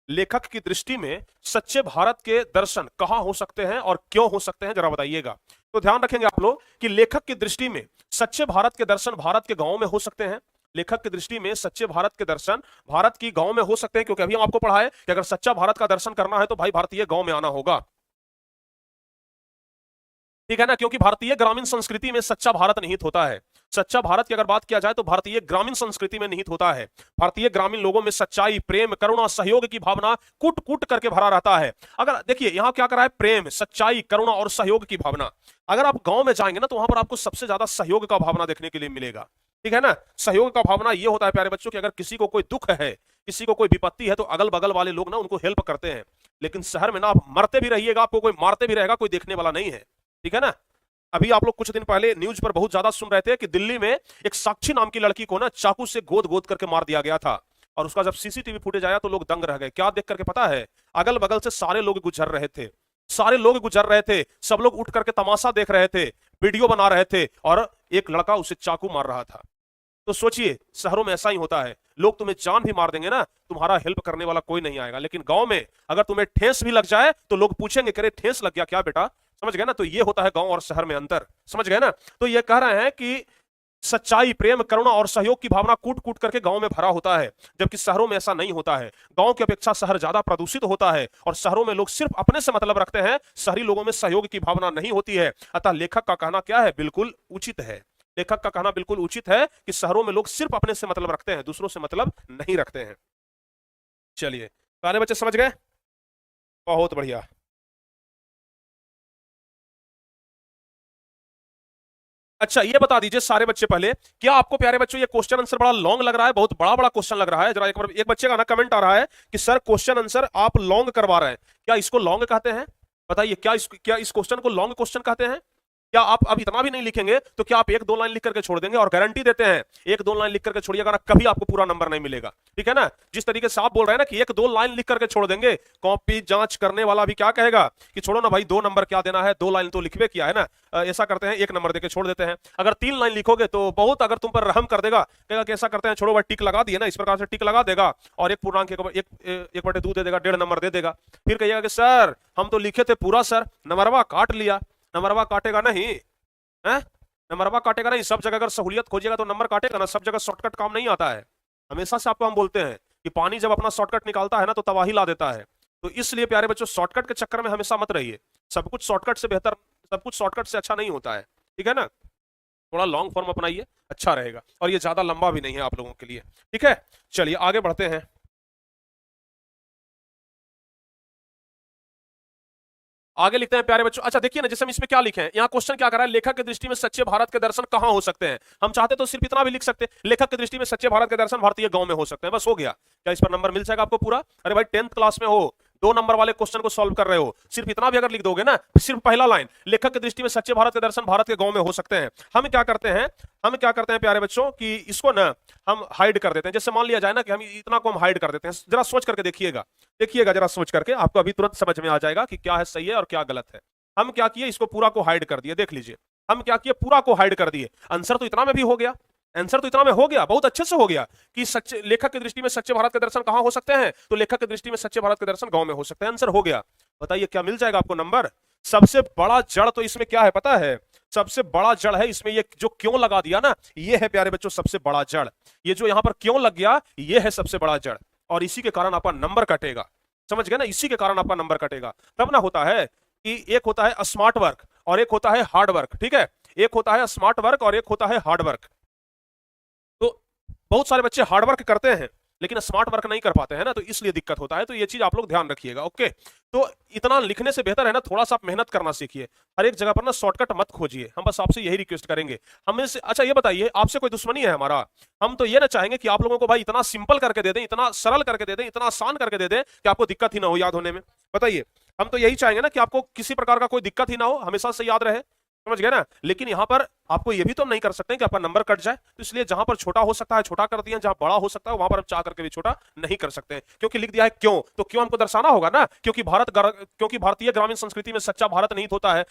लेखक की दृष्टि में सच्चे भारत के दर्शन कहां हो सकते हैं और क्यों हो सकते हैं, जरा बताइएगा। तो ध्यान रखेंगे आप लोग कि लेखक की दृष्टि में सच्चे भारत के दर्शन भारत के गांवों में हो सकते हैं। लेखक की दृष्टि में सच्चे भारत के दर्शन भारत की गांव में हो सकते हैं, क्योंकि अभी हम आपको पढ़ा है कि अगर सच्चा भारत का दर्शन करना है तो भाई भारतीय गांव में आना होगा, ठीक है ना। क्योंकि भारतीय ग्रामीण संस्कृति में सच्चा भारत निहित होता है। सच्चा भारत की अगर बात किया जाए तो भारतीय ग्रामीण संस्कृति में निहित होता है। भारतीय ग्रामीण लोगों में सच्चाई, प्रेम, करुणा, सहयोग की भावना कूट कूट करके भरा रहता है। अगर देखिए यहां क्या करा है, प्रेम, सच्चाई, करुणा और सहयोग की भावना। अगर आप गांव में जाएंगे ना तो वहां पर आपको सबसे ज्यादा सहयोग का भावना देखने के लिए मिलेगा, ठीक है ना। सहयोग का भावना ये होता है प्यारे बच्चों कि अगर किसी को कोई दुख है, किसी को कोई विपत्ति है, तो अगल बगल वाले लोग ना उनको हेल्प करते हैं। लेकिन शहर में ना आप मरते भी रहिएगा, आपको कोई मारते भी रहेगा, कोई देखने वाला नहीं है, ठीक है ना। अभी आप लोग कुछ दिन पहले न्यूज पर बहुत ज्यादा सुन रहे थे कि दिल्ली में एक साक्षी नाम की लड़की को ना चाकू से गोद गोद करके मार दिया गया था, और उसका जब सीसीटीवी फुटेज आया तो लोग दंग रह गए। क्या देख करके पता है, अगल बगल से सारे लोग गुजर रहे थे, सारे लोग गुजर रहे थे, सब लोग उठ करके तमाशा देख रहे थे, वीडियो बना रहे थे, और एक लड़का उसे चाकू मार रहा था। तो सोचिए, शहरों में ऐसा ही होता है, लोग तुम्हें जान भी मार देंगे ना, तुम्हारा हेल्प करने वाला कोई नहीं आएगा। लेकिन गांव में अगर तुम्हें ठेस भी लग जाए तो लोग पूछेंगे, करे ठेस लग गया क्या बेटा, समझ गए ना। तो ये होता है गांव और शहर में अंतर, समझ गए ना। तो ये कह रहे हैं कि सच्चाई, प्रेम, करुणा और सहयोग की भावना कूट कूट करके गांव में भरा होता है, जबकि शहरों में ऐसा नहीं होता है। गांव की अपेक्षा शहर ज्यादा प्रदूषित होता है, और शहरों में लोग सिर्फ अपने से मतलब रखते हैं, शहरी लोगों में सहयोग की भावना नहीं होती है। अतः लेखक का कहना क्या है, बिल्कुल उचित है। लेखक का कहना बिल्कुल उचित है कि शहरों में लोग सिर्फ अपने से मतलब रखते हैं, दूसरों से मतलब नहीं रखते हैं। चलिए, सारे बच्चे समझ गए, बहुत बढ़िया। अच्छा, ये बता दीजिए सारे बच्चे पहले, क्या आपको प्यारे बच्चों ये क्वेश्चन आंसर बड़ा लॉन्ग लग रहा है, बहुत बड़ा बड़ा क्वेश्चन लग रहा है। जरा एक बार, एक बच्चे का ना कमेंट आ रहा है कि सर क्वेश्चन आंसर आप लॉन्ग करवा रहे हैं, क्या इसको लॉन्ग कहते हैं, बताइए क्या इस क्वेश्चन को लॉन्ग क्वेश्चन कहते हैं। क्या आप अब इतना भी नहीं लिखेंगे तो क्या आप 1-2 लाइन लिख करके छोड़ देंगे? और गारंटी देते हैं 1-2 लाइन लिख करके छोड़िएगा ना, कभी आपको पूरा नंबर नहीं मिलेगा। ठीक है ना? जिस तरीके से आप बोल रहे हैं ना कि 1-2 लाइन लिख करके छोड़ देंगे, कॉपी जांच करने वाला भी क्या कहेगा कि छोड़ो ना भाई, 2 नंबर क्या देना है, 2 लाइन तो लिखवे किया है ना। ऐसा करते हैं 1 नंबर देके छोड़ देते हैं। अगर 3 लाइन लिखोगे तो बहुत अगर तुम पर रहम कर देगा, कहेगा कि ऐसा करते हैं छोड़ो भाई, टिक लगा दिए ना, इस प्रकार से टिक लगा देगा और 1 पूर्णांक 1/2 दे देगा, 1.5 नंबर दे देगा। फिर कहिएगा कि सर हम तो लिखे थे पूरा सर, नंबरवा काट लिया। नंबरवा काटेगा नहीं है, नंबरवा काटेगा नहीं। सब जगह अगर सहूलियत खोजिएगा तो नंबर काटेगा ना, सब जगह शॉर्टकट काम नहीं आता है। हमेशा से आपको हम बोलते हैं कि पानी जब अपना शॉर्टकट निकालता है ना तो तबाही ला देता है। तो इसलिए प्यारे बच्चों, शॉर्टकट के चक्कर में हमेशा मत रहिए। सब कुछ शॉर्टकट से बेहतर, सब कुछ शॉर्टकट से अच्छा नहीं होता है। ठीक है ना? थोड़ा लॉन्ग फॉर्म अपनाइए, अच्छा रहेगा, और ये ज्यादा लंबा भी नहीं है आप लोगों के लिए। ठीक है, चलिए आगे बढ़ते हैं। आगे लिखते हैं प्यारे बच्चों। अच्छा देखिए ना, जैसे हम इसमें क्या लिखे हैं, यहाँ क्वेश्चन क्या कर रहा है, लेखक की दृष्टि में सच्चे भारत के दर्शन कहां हो सकते हैं। हम चाहते तो सिर्फ इतना भी लिख सकते, लेखक की दृष्टि में सच्चे भारत के दर्शन भारतीय गांव में हो सकते हैं, बस हो गया। क्या इस पर नंबर मिल जाएगा आपको पूरा? अरे भाई 10th क्लास में हो, 2 नंबर वाले क्वेश्चन को सॉल्व कर रहे हो, सिर्फ इतना भी अगर लिख दोगे ना, सिर्फ पहला लाइन, लेखक की दृष्टि में सच्चे भारत के दर्शन भारत के गांव में हो सकते हैं। हम क्या करते हैं प्यारे बच्चों कि इसको ना हम हाइड कर देते हैं। जैसे मान लिया जाए ना कि हम इतना को हम हाइड कर देते हैं, जरा सोच करके देखिएगा जरा सोच करके, आपको अभी तुरंत समझ में आ जाएगा कि क्या है सही है और क्या गलत है। हम क्या किए, इसको पूरा को हाइड कर दिए, देख लीजिए। हम क्या किए, पूरा को हाइड कर दिए। आंसर तो इतना में भी हो गया, आंसर तो इतना में हो गया, बहुत अच्छे से हो गया कि सच्चे लेखक की दृष्टि में सच्चे भारत के दर्शन कहां हो सकते हैं, तो लेखक की दृष्टि में सच्चे भारत के दर्शन गांव में हो सकते हैं। आंसर हो गया। बताइए क्या मिल जाएगा आपको नंबर? सबसे बड़ा जड़ तो इसमें क्या है पता है? सबसे बड़ा जड़ है इसमें ये जो क्यों लगा दिया ना, ये है प्यारे बच्चों सबसे बड़ा जड़। ये जो यहां पर क्यों लग गया, ये है सबसे बड़ा जड़, और इसी के कारण आपका नंबर कटेगा। समझ गए ना? इसी के कारण आपका नंबर कटेगा। तब ना होता है कि एक होता है स्मार्ट वर्क और एक होता है हार्ड वर्क। ठीक है, एक होता है स्मार्ट वर्क और एक होता है हार्ड वर्क। तो बहुत सारे बच्चे हार्ड वर्क करते हैं लेकिन स्मार्ट वर्क नहीं कर पाते हैं ना, तो इसलिए दिक्कत होता है। तो ये चीज आप लोग ध्यान रखिएगा। ओके, तो इतना लिखने से बेहतर है ना, थोड़ा सा आप मेहनत करना सीखिए। हर एक जगह पर ना शॉर्टकट मत खोजिए, हम बस आपसे यही रिक्वेस्ट करेंगे। हमें से अच्छा ये बताइए, आपसे कोई दुश्मनी है हमारा? हम तो ये ना चाहेंगे कि आप लोगों को भाई इतना सिंपल करके दे दें, इतना सरल करके दे दें, इतना आसान करके दे दें कि आपको दिक्कत ही ना हो याद होने में। बताइए, हम तो यही चाहेंगे ना कि आपको किसी प्रकार का कोई दिक्कत ही ना हो, हमेशा से याद रहे। समझ गए ना? लेकिन यहां पर आपको ये भी तो हम नहीं कर सकते कि आपका नंबर कट जाए, तो इसलिए जहां पर छोटा हो सकता है छोटा कर दिया, जहां बड़ा हो सकता है वहां पर हम चाह करके भी छोटा नहीं कर सकते हैं, क्योंकि लिख दिया है क्यों, तो क्यों हमको दर्शाना होगा ना। क्योंकि भारतीय ग्रामीण संस्कृति में सच्चा भारत निहित होता है।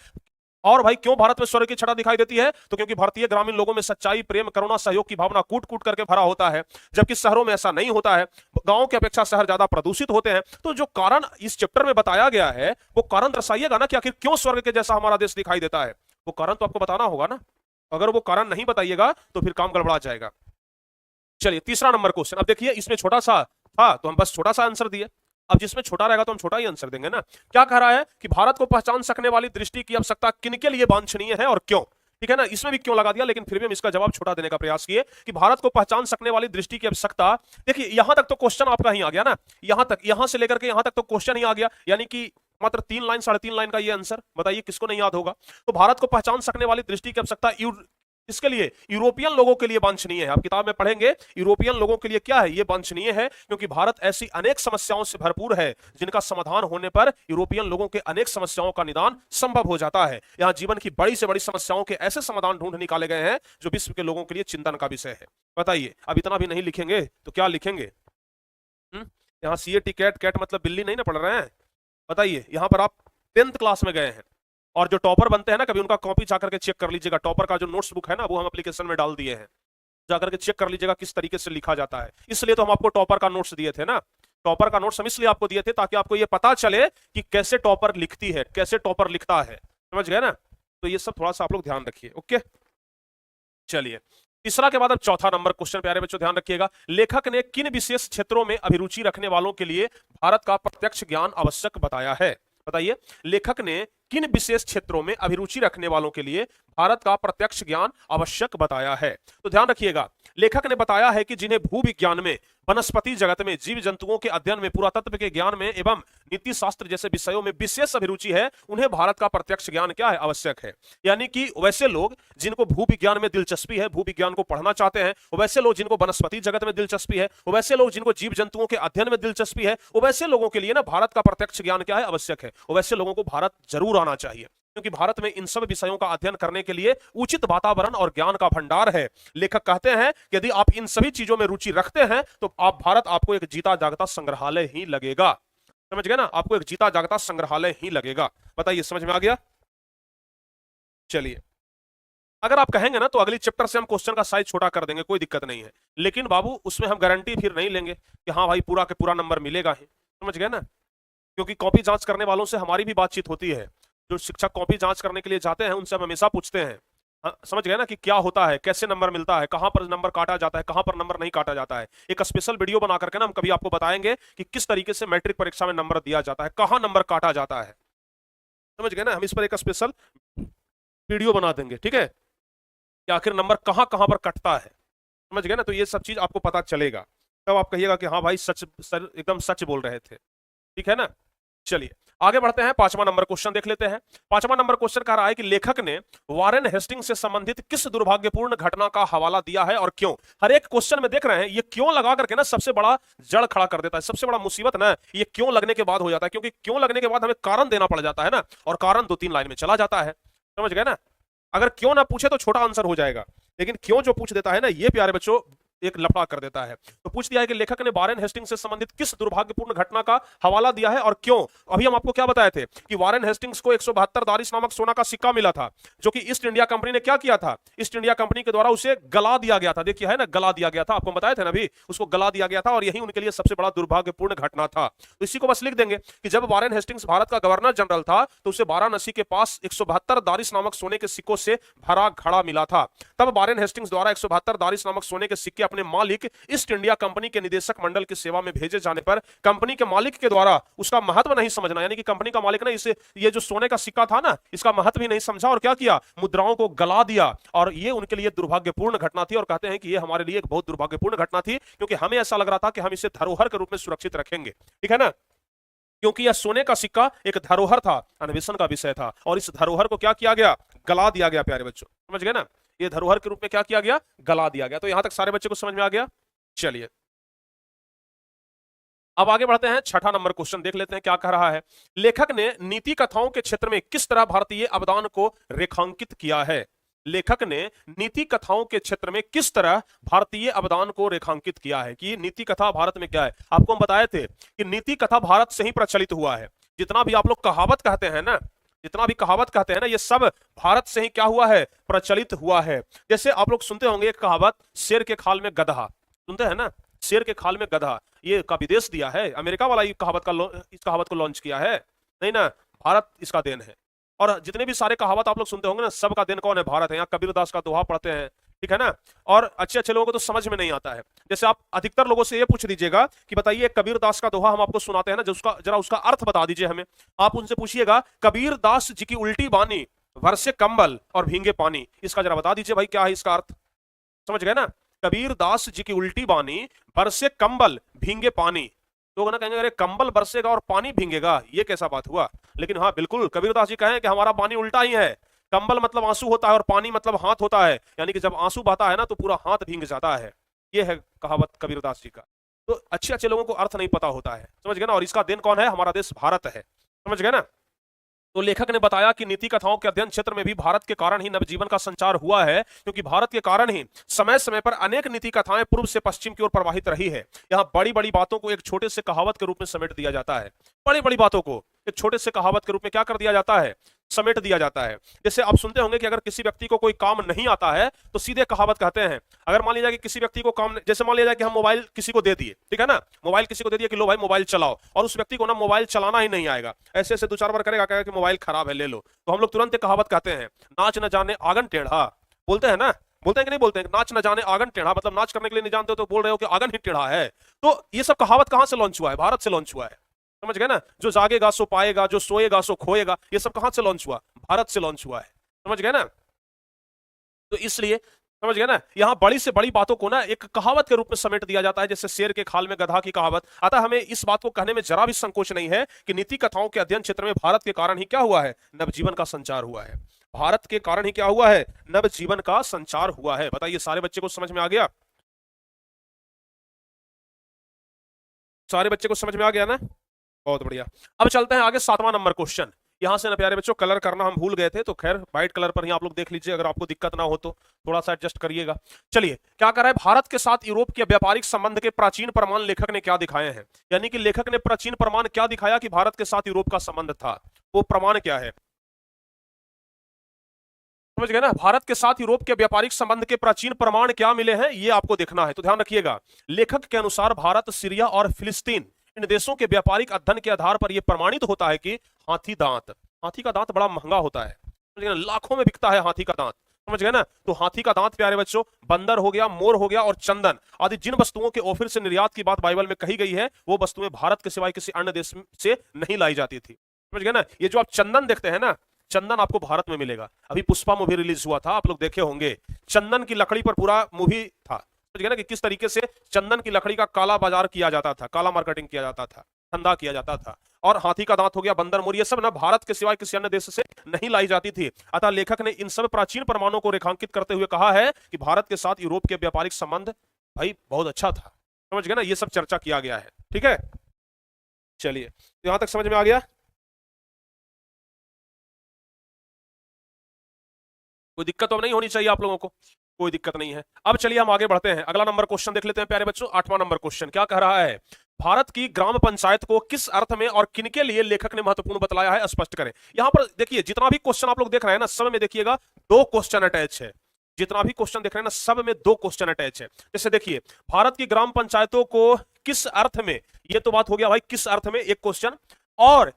और भाई क्यों भारत में स्वर्ग की छटा दिखाई देती है, तो क्योंकि भारतीय ग्रामीण लोगों में सच्चाई, प्रेम, करुणा, सहयोग की भावना कूट कूट करके भरा होता है, जबकि शहरों में ऐसा नहीं होता है। गांव की अपेक्षा शहर ज्यादा प्रदूषित होते हैं। तो जो कारण इस चैप्टर में बताया गया है वो कारण दर्शाइएगा ना कि आखिर क्यों स्वर्ग के जैसा हमारा देश दिखाई देता है। वो कारण तो आपको बताना होगा ना। अगर वो कारण नहीं बताइएगा तो फिर काम गड़बड़ा जाएगा। चलिए तीसरा नंबर क्वेश्चन। अब देखिए इसमें छोटा सा था तो हम बस छोटा सा आंसर दिए, अब जिसमें छोटा रहेगा तो हम छोटा ही आंसर देंगे ना। क्या कह रहा है कि भारत को पहचान सकने वाली दृष्टि की आवश्यकता किनके लिए वांछनीय है और क्यों। ठीक है ना, इसमें भी क्यों लगा दिया, लेकिन फिर भी हम इसका जवाब छोटा देने का प्रयास किए कि भारत को पहचान सकने वाली दृष्टि की आवश्यकता। देखिए यहां तक तो क्वेश्चन आपका ही आ गया ना, यहां तक, यहां से लेकर के यहां तक तो क्वेश्चन ही आ गया, यानी कि मात्र 3 लाइन 3.5 लाइन का ये आंसर। बताइए किसको नहीं याद होगा। तो भारत को पहचान सकने वाली दृष्टि की आवश्यकता इसके लिए यूरोपियन लोगों के लिए वांछनीय है। आप किताब में पढ़ेंगे यूरोपियन लोगों के लिए क्या है, ये वांछनीय है, क्योंकि भारत ऐसी अनेक समस्याओं से भरपूर है जिनका समाधान होने पर यूरोपियन लोगों के अनेक समस्याओं का निदान संभव हो जाता है। यहाँ जीवन की बड़ी से बड़ी समस्याओं के ऐसे समाधान ढूंढ निकाले गए हैं जो विश्व के लोगों के लिए चिंतन का विषय है। बताइए, अब इतना भी नहीं लिखेंगे तो क्या लिखेंगे? यहाँ CAT कैट, कैट मतलब बिल्ली नहीं ना पढ़ रहे हैं। बताइए, यहाँ पर आप 10th क्लास में गए हैं और जो टॉपर बनते हैं ना, कभी उनका कॉपी जाकर के चेक कर लीजिएगा। टॉपर का जो नोट्स बुक है ना, वो हम एप्लीकेशन में डाल दिए हैं, जाकर के चेक कर लीजिएगा किस तरीके से लिखा जाता है। इसलिए तो हम आपको टॉपर का नोट्स दिए थे ना। टॉपर का नोट्स हम इसलिए आपको दिए थे ताकि आपको ये पता चले कि कैसे टॉपर लिखती है, कैसे टॉपर लिखता है। समझ गए ना? तो ये सब थोड़ा सा आप लोग ध्यान रखिए। ओके, चलिए तीसरा के बाद अब चौथा नंबर क्वेश्चन प्यारे बच्चों ध्यान रखिएगा। लेखक ने किन विशेष क्षेत्रों में अभिरुचि रखने वालों के लिए भारत का प्रत्यक्ष ज्ञान आवश्यक बताया है। बताइए, लेखक ने किन विशेष क्षेत्रों में अभिरुचि रखने वालों के लिए भारत का प्रत्यक्ष ज्ञान आवश्यक बताया है। तो ध्यान रखिएगा, लेखक ने बताया है कि जिन्हें भूविज्ञान में, वनस्पति जगत में, जीव जंतुओं के अध्ययन में, पुरातत्व के ज्ञान में एवं नीति शास्त्र जैसे विषयों में विशेष अभिरुचि है, उन्हें भारत का प्रत्यक्ष ज्ञान क्या है, आवश्यक है। यानी कि वैसे लोग जिनको भूविज्ञान में दिलचस्पी है, भूविज्ञान को पढ़ना चाहते हैं, वैसे लोग जिनको वनस्पति जगत में दिलचस्पी है, वैसे लोग जिनको जीव जंतुओं के अध्ययन में दिलचस्पी है, वैसे लोगों के लिए ना भारत का प्रत्यक्ष ज्ञान क्या है, आवश्यक है। वैसे लोगों को भारत जरूर आना चाहिए। क्योंकि भारत में इन सब विषयों का अध्ययन करने के लिए उचित वातावरण और ज्ञान का भंडार है। लेखक कहते हैं कि यदि आप इन सभी चीजों में रुचि रखते हैं तो आपको एक जीता जागता संग्रहालय ही लगेगा। समझ गए ना, आपको एक जीता जागता संग्रहालय ही लगेगा। बताइए समझ में आ गया? चलिए, अगर आप कहेंगे ना तो अगली चैप्टर से हम क्वेश्चन का साइज छोटा कर देंगे, कोई दिक्कत नहीं है, लेकिन बाबू उसमें हम गारंटी फिर नहीं लेंगे कि हाँ भाई पूरा के पूरा नंबर मिलेगा ही। समझ गए ना, क्योंकि कॉपी जांच करने वालों से हमारी भी बातचीत होती है। जो शिक्षक कॉपी जांच करने के लिए जाते हैं उनसे हम हमेशा पूछते हैं, हाँ, समझ गए ना, कि क्या होता है, कैसे नंबर मिलता है, कहां पर नंबर काटा जाता है, कहां पर नंबर नहीं काटा जाता है। एक स्पेशल वीडियो बना करके ना हम कभी आपको बताएंगे कि किस तरीके से मैट्रिक परीक्षा में नंबर दिया जाता है, कहां नंबर काटा जाता है। समझ गए ना, हम इस पर एक स्पेशल वीडियो बना देंगे, ठीक है, कि आखिर नंबर कहां कहां पर कटता है। समझ गए ना, तो ये सब चीज आपको पता चलेगा, तब आप कहिएगा कि हाँ भाई सच सर एकदम सच बोल रहे थे। ठीक है ना, चलिए आगे बढ़ते हैं, पांचवा नंबर क्वेश्चन देख लेते हैं। पांचवा नंबर क्वेश्चन कह रहा है कि लेखक ने वारेन हेस्टिंग्स से संबंधित किस दुर्भाग्यपूर्ण घटना का हवाला दिया है और क्यों। हर एक क्वेश्चन में देख रहे हैं ये क्यों लगा करके ना सबसे बड़ा जड़ खड़ा कर देता है। सबसे बड़ा मुसीबत ना ये क्यों लगने के बाद हो जाता है, क्योंकि क्यों लगने के बाद हमें कारण देना पड़ जाता है ना, और कारण 2-3 लाइन में चला जाता है। समझ गए ना, अगर क्यों ना पूछे तो छोटा आंसर हो जाएगा, लेकिन क्यों जो पूछ देता है ना ये प्यारे बच्चों एक लफड़ा कर देता है। तो पूछ दिया है कि लेखक ने वारेन हेस्टिंग्स से संबंधित किस दुर्भाग्यपूर्ण घटना का हवाला दिया है और क्यों। अभी हम आपको क्या बताए थे कि वारेन हेस्टिंग्स को 172 दारिश नामक सोना का सिक्का मिला था, जो कि ईस्ट इंडिया कंपनी ने क्या किया था, ईस्ट इंडिया कंपनी के द्वारा उसे गला दिया गया था। देखिए है ना, गला दिया गया था, आपको बताया था ना अभी, उसको गला दिया गया था और यही उनके लिए सबसे बड़ा दुर्भाग्यपूर्ण घटना था। तो इसी को बस लिख देंगे कि जब वारेन हेस्टिंग्स भारत का गवर्नर जनरल था तो उसे वाराणसी के पास 172 दारिश नामक सोने के सिक्कों से भरा घड़ा मिला था। तब वारेन हेस्टिंग्स द्वारा 172 दारिश नामक सोने के सिक्के अपने मालिक ईस्ट इंडिया कंपनी के निदेशक मंडल की सेवा में भेजे जाने पर कंपनी के मालिक के द्वारा उसका महत्व नहीं समझना, यानी कि कंपनी का मालिक ने इसे ये जो सोने का सिक्का था ना इसका महत्व ही नहीं समझा और क्या किया, मुद्राओं को गला दिया। और ये उनके लिए दुर्भाग्यपूर्ण घटना थी और कहते हैं कि ये हमारे लिए एक बहुत दुर्भाग्यपूर्ण घटना थी, क्योंकि हमें ऐसा लग रहा था कि हम इसे धरोहर के रूप में सुरक्षित रखेंगे। ठीक है ना, क्योंकि यह सोने का सिक्का एक धरोहर था, अन्वेषण का विषय था, और इस धरोहर को क्या किया गया, गला दिया गया। प्यारे बच्चों समझ गए ना, ये धरोहर के रूप में क्या किया गया, गला दिया गया। तो यहां तक सारे बच्चे को समझ में आ गया। चलिए अब आगे बढ़ते हैं, छठा नंबर क्वेश्चन देख लेते हैं क्या कह रहा है। लेखक ने नीति कथाओं के क्षेत्र में किस तरह भारतीय अवदान को रेखांकित किया है। लेखक ने नीति कथाओं के क्षेत्र में किस तरह भारतीय अवदान को रेखांकित किया है, कि नीति कथा भारत में क्या है। आपको हम बताए थे कि नीति कथा भारत से ही प्रचलित हुआ है। जितना भी आप लोग कहावत कहते हैं ना, जितना भी कहावत कहते हैं ना, ये सब भारत से ही क्या हुआ है, प्रचलित हुआ है। जैसे आप लोग सुनते होंगे एक कहावत, शेर के खाल में गधा, सुनते हैं ना, शेर के खाल में गधा, ये का विदेश दिया है, अमेरिका वाला इस कहावत को लॉन्च किया है, नहीं ना, भारत इसका देन है। और जितने भी सारे कहावत आप लोग सुनते होंगे ना, सबका देन कौन है, भारत है। यहाँ कबीरदास का दोहा पढ़ते हैं, ठीक है ना, और अच्छे अच्छे लोगों को तो समझ में नहीं आता है। जैसे आप अधिकतर लोगों से ये पूछ दीजिएगा कि बताइए कबीरदास का दोहा हम आपको सुनाते हैं ना, जो उसका जरा उसका अर्थ बता दीजिए हमें। आप उनसे पूछिएगा कबीरदास जी की उल्टी बानी, वर्षे कंबल और भींगे पानी, इसका जरा बता दीजिए भाई क्या है इसका अर्थ। समझ गए ना, कबीरदास जी की उल्टी बानी, बरसे कंबल भींगे पानी। लोग ना कहेंगे अरे कंबल बरसेगा और पानी भींगेगा, ये कैसा बात हुआ। लेकिन हाँ बिल्कुल कबीरदास जी कहें कि हमारा पानी उल्टा ही है, कंबल मतलब आंसू होता है और पानी मतलब हाथ होता है, यानी कि जब आंसू बहता है ना तो पूरा हाथ भींग जाता है। ये है कहावत कबीरदास जी का। तो अच्छे अच्छे लोगों को अर्थ नहीं पता होता है, समझ गए ना, और इसका देन कौन है, हमारा देश भारत है। समझ गए ना। तो लेखक ने बताया कि नीति कथाओं के अध्ययन क्षेत्र में भी भारत के कारण ही नवजीवन का संचार हुआ है, क्योंकि भारत के कारण ही समय समय पर अनेक नीति कथाएं पूर्व से पश्चिम की ओर प्रवाहित रही है। यहाँ बड़ी बड़ी बातों को एक छोटे से कहावत के रूप में समेट दिया जाता है। बड़ी बड़ी बातों को एक छोटे से कहावत के रूप में क्या कर दिया जाता है, समेट दिया जाता है। जैसे आप सुनते होंगे कि अगर किसी व्यक्ति को कोई काम नहीं आता है तो सीधे कहावत कहते हैं। अगर मान लिया जाए कि किसी व्यक्ति को काम, जैसे मान लिया जाए कि हम मोबाइल किसी को दे दिए, ठीक है ना, मोबाइल किसी को दे दिया कि लो भाई मोबाइल चलाओ, और उस व्यक्ति को ना मोबाइल चलाना ही नहीं आएगा, ऐसे ऐसे 2-4 बार करेगा, कहेगा कि मोबाइल खराब है ले लो, तो हम लोग तुरंत कहावत कहते हैं, नाच न जाने आंगन टेढ़ा। बोलते हैं ना, बोलते हैं कि नहीं बोलते हैं, नाच न जाने आंगन टेढ़ा, मतलब नाच करने के लिए नहीं जानते हो तो बोल रहे हो कि आंगन ही टेढ़ा है। तो ये सब कहावत कहां से लॉन्च हुआ है, भारत से लॉन्च हुआ है। समझ गए ना, जो जागेगा सो पाएगा, जो सोएगा सो खोएगा, ये सब कहां से लॉन्च हुआ, भारत से लॉन्च हुआ है। समझ गए ना। तो इसलिए समझ गए ना, यहां बड़ी से बड़ी बातों को ना एक कहावत के रूप में समेट दिया जाता है, जैसे शेर के खाल में गधा की कहावत। अतः हमें इस बात को कहने में जरा भी संकोच नहीं है कि नीति कथाओं के अध्ययन क्षेत्र में भारत के कारण ही क्या हुआ है, नवजीवन का संचार हुआ है। भारत के कारण ही क्या हुआ है, नवजीवन का संचार हुआ है। बताइए सारे बच्चे को समझ में आ गया, सारे बच्चे को समझ में आ गया ना, बहुत बढ़िया। अब चलते हैं आगे, 7वां नंबर क्वेश्चन। यहां से ना प्यारे बच्चों कलर करना हम भूल गए थे, तो खैर व्हाइट कलर पर ही आप लोग देख लीजिए, अगर आपको दिक्कत ना हो तो थोड़ा सा एडजस्ट करिएगा। चलिए क्या कर रहा है, भारत के साथ यूरोप के व्यापारिक संबंध के प्राचीन प्रमाण लेखक ने क्या दिखाए हैं। यानी कि लेखक ने प्राचीन प्रमाण क्या दिखाया कि भारत के साथ यूरोप का संबंध था, वो प्रमाण क्या है, समझ गए ना। भारत के साथ यूरोप के व्यापारिक संबंध के प्राचीन प्रमाण क्या मिले हैं, ये आपको देखना है, तो ध्यान रखिएगा। लेखक के अनुसार भारत, सीरिया और फिलिस्तीन इन देशों के व्यापारिक अध्ययन के आधार पर यह प्रमाणित होता है कि हाथी का दांत बड़ा महंगा होता है, समझ गए ना, लाखों में बिकता है हाथी का दांत, समझ गए ना। तो हाथी का दांत प्यारे बच्चों, बंदर हो गया, मोर हो गया और चंदन आदि जिन वस्तुओं के ओफिर से निर्यात की बात बाइबल में कही गई है, वो वस्तुएं भारत के सिवाय किसी अन्य देश से नहीं लाई जाती थी, समझ गए ना। ये जो आप चंदन देखते हैं ना, चंदन आपको भारत में मिलेगा। अभी पुष्पा मूवी रिलीज हुआ था, आप लोग देखे होंगे, चंदन की लकड़ी पर पूरा मूवी था, समझ गए ना, कि किस तरीके से चंदन की लकड़ी का काला बाजार किया जाता था, काला मार्केटिंग किया जाता था, धंधा किया जाता था। और हाथी का दांत हो गया, बंदर, मोर, ये सब ना भारत के सिवाय किसी अन्य देश से नहीं लाई जाती थी। अतः लेखक ने इन सब प्राचीन प्रमाणों को रेखांकित करते हुए कहा है कि भारत के साथ यूरोप के व्यापारिक संबंध भाई बहुत अच्छा था, समझ गए ना। ये सब चर्चा किया गया है, ठीक है। चलिए तो यहां तक समझ में आ गया, कोई दिक्कत तो नहीं होनी चाहिए आप लोगों को, कोई दिक्कत नहीं है। अब चलिए हम आगे बढ़ते हैं, अगला नंबर क्वेश्चन देख लेते हैं प्यारे बच्चों। 8वां नंबर क्वेश्चन क्या कह रहा है, भारत की ग्राम पंचायत को किस अर्थ में और किनके लिए लेखक ने महत्वपूर्ण बतलाया है, स्पष्ट करें। यहां पर देखिए जितना भी क्वेश्चन आप लोग देख रहे हैं ना, सब में देखिएगा दो क्वेश्चन अटैच है, जितना भी क्वेश्चन देख रहे हैं ना, सब में दो क्वेश्चन अटैच है। जैसे देखिए, भारत की ग्राम पंचायतों को किस अर्थ में, ये तो बात हो गया भाई किस अर्थ में, एक क्वेश्चन, और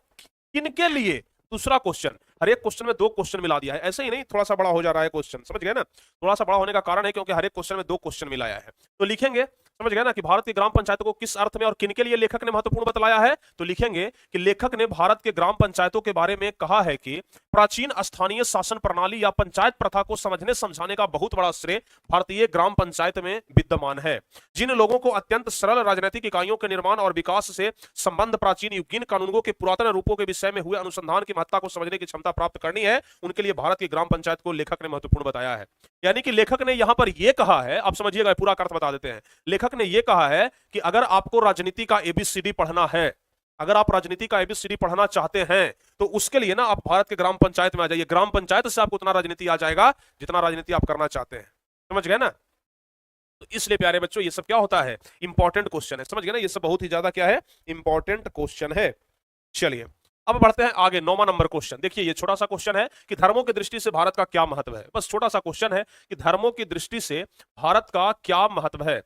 किनके लिए दूसरा क्वेश्चन। हर एक क्वेश्चन में दो क्वेश्चन मिला दिया है, ऐसे ही नहीं थोड़ा सा बड़ा हो जा रहा है क्वेश्चन, समझ गए ना। थोड़ा सा बड़ा होने का कारण है क्योंकि हर एक क्वेश्चन में दो क्वेश्चन मिलाया है। तो लिखेंगे, समझ गए ना, कि भारत की ग्राम पंचायतों को किस अर्थ में और किनके लिए लेखक ने महत्वपूर्ण बतलाया है। तो लिखेंगे कि लेखक ने भारत के ग्राम पंचायतों के बारे में कहा है कि प्राचीन स्थानीय शासन प्रणाली या पंचायत प्रथा को समझने समझाने का बहुत बड़ा श्रेय भारतीय ग्राम पंचायत में विद्यमान है। जिन लोगों को अत्यंत सरल राजनीतिक इकाइयों के निर्माण और विकास से संबंध प्राचीन युगीन कानूनों के पुरातन रूपों के विषय में हुए अनुसंधान की महत्ता को समझने की क्षमता प्राप्त करनी है, उनके लिए भारत की ग्राम पंचायत को लेखक ने महत्वपूर्ण बताया है। यानी कि लेखक ने यहां पर यह कहा है, आप समझिएगा, पूरा अर्थ बता देते हैं। लेखक ने यह कहा है कि अगर आपको राजनीति का एबीसीडी पढ़ना है, अगर आप राजनीति का एबीसीडी पढ़ना चाहते हैं, तो उसके लिए ना आप भारत के ग्राम पंचायत में आ जाइए। ग्राम पंचायत से आपको उतना राजनीति आ जाएगा जितना राजनीति आप करना चाहते हैं, समझ गए ना। तो इसलिए प्यारे बच्चों ये सब क्या होता है, इंपॉर्टेंट क्वेश्चन है, समझ गए ना, ये सब बहुत ही ज्यादा क्या है, इंपॉर्टेंट क्वेश्चन है। चलिए अब बढ़ते हैं आगे, 9वां नंबर क्वेश्चन। देखिए ये छोटा सा क्वेश्चन है कि धर्मों की दृष्टि से भारत का क्या महत्व है। बस छोटा सा क्वेश्चन है कि धर्मों की दृष्टि से भारत का क्या महत्व है,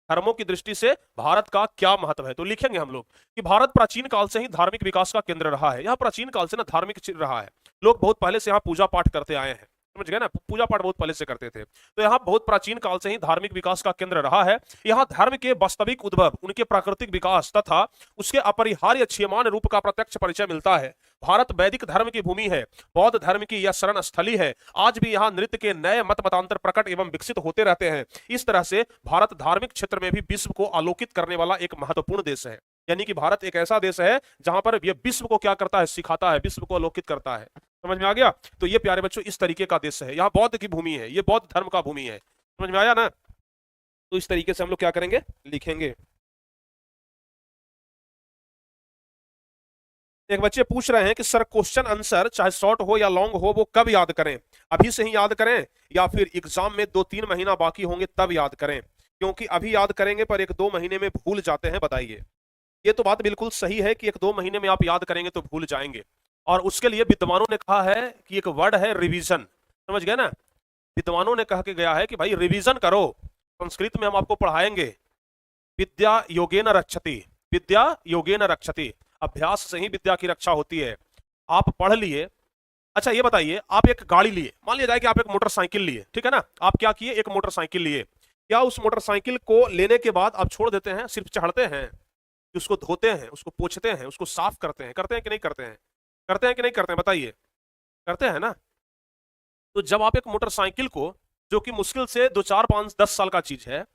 धर्मों की दृष्टि से भारत का क्या महत्व है। तो लिखेंगे हम लोग कि भारत प्राचीन काल से ही धार्मिक विकास का केंद्र रहा है। यहाँ प्राचीन काल से ना धार्मिक रहा है, लोग बहुत पहले से यहाँ पूजा पाठ करते आए हैं, समझ गए ना, पूजा पाठ बहुत पहले से करते थे। तो यहाँ बहुत प्राचीन काल से ही धार्मिक विकास का केंद्र रहा है। यहाँ धर्म के वास्तविक उद्भव, उनके प्राकृतिक विकास तथा उसके अपरिहार्य क्षीयमान रूप का प्रत्यक्ष परिचय मिलता है। भारत वैदिक धर्म की भूमि है, बौद्ध धर्म की यह शरण स्थली है। आज भी यहाँ नृत्य के नए मत मतांतर प्रकट एवं विकसित होते रहते हैं। इस तरह से भारत धार्मिक क्षेत्र में भी विश्व को आलोकित करने वाला एक महत्वपूर्ण देश है। यानी कि भारत एक ऐसा देश है जहां पर यह विश्व को क्या करता है, सिखाता है, विश्व को आलोकित करता है। समझ में आ गया। तो ये प्यारे बच्चों इस तरीके का देश है, यहाँ बौद्ध की भूमि है, ये बौद्ध धर्म का भूमि है, समझ में आया ना। तो इस तरीके से हम लोग क्या करेंगे, लिखेंगे। एक बच्चे पूछ रहे हैं कि सर क्वेश्चन आंसर चाहे शॉर्ट हो या लॉन्ग हो वो कब याद करें, अभी से ही याद करें या फिर एग्जाम में 2-3 महीना बाकी होंगे तब याद करें, क्योंकि अभी याद करेंगे पर 1-2 महीने में भूल जाते हैं, बताइए। ये तो बात बिल्कुल सही है कि 1-2 महीने में आप याद करेंगे तो भूल जाएंगे, और उसके लिए विद्वानों ने कहा है कि एक वर्ड है रिवीजन, समझ गए ना। विद्वानों ने कह के गया है कि भाई रिवीजन करो, संस्कृत में हम आपको पढ़ाएंगे, विद्या योगेन रक्षति, विद्या योगेन रक्षति, अभ्यास से ही विद्या की रक्षा होती है। आप पढ़ लिए, अच्छा ये बताइए, आप एक गाड़ी लिए, मान लिया जाए कि आप एक मोटरसाइकिल लिए, ठीक है ना, आप क्या किए, एक मोटरसाइकिल लिए, क्या उस मोटरसाइकिल को लेने के बाद आप छोड़ देते हैं, सिर्फ चढ़ते हैं, उसको धोते हैं, उसको पोंछते हैं, उसको साफ करते हैं कि नहीं करते हैं, करते हैं कि नहीं करते हैं, बताइए, करते हैं ना। तो जब आप एक मोटरसाइकिल को, जो कि मुश्किल से 2, 4, 5, 10 साल का चीज है,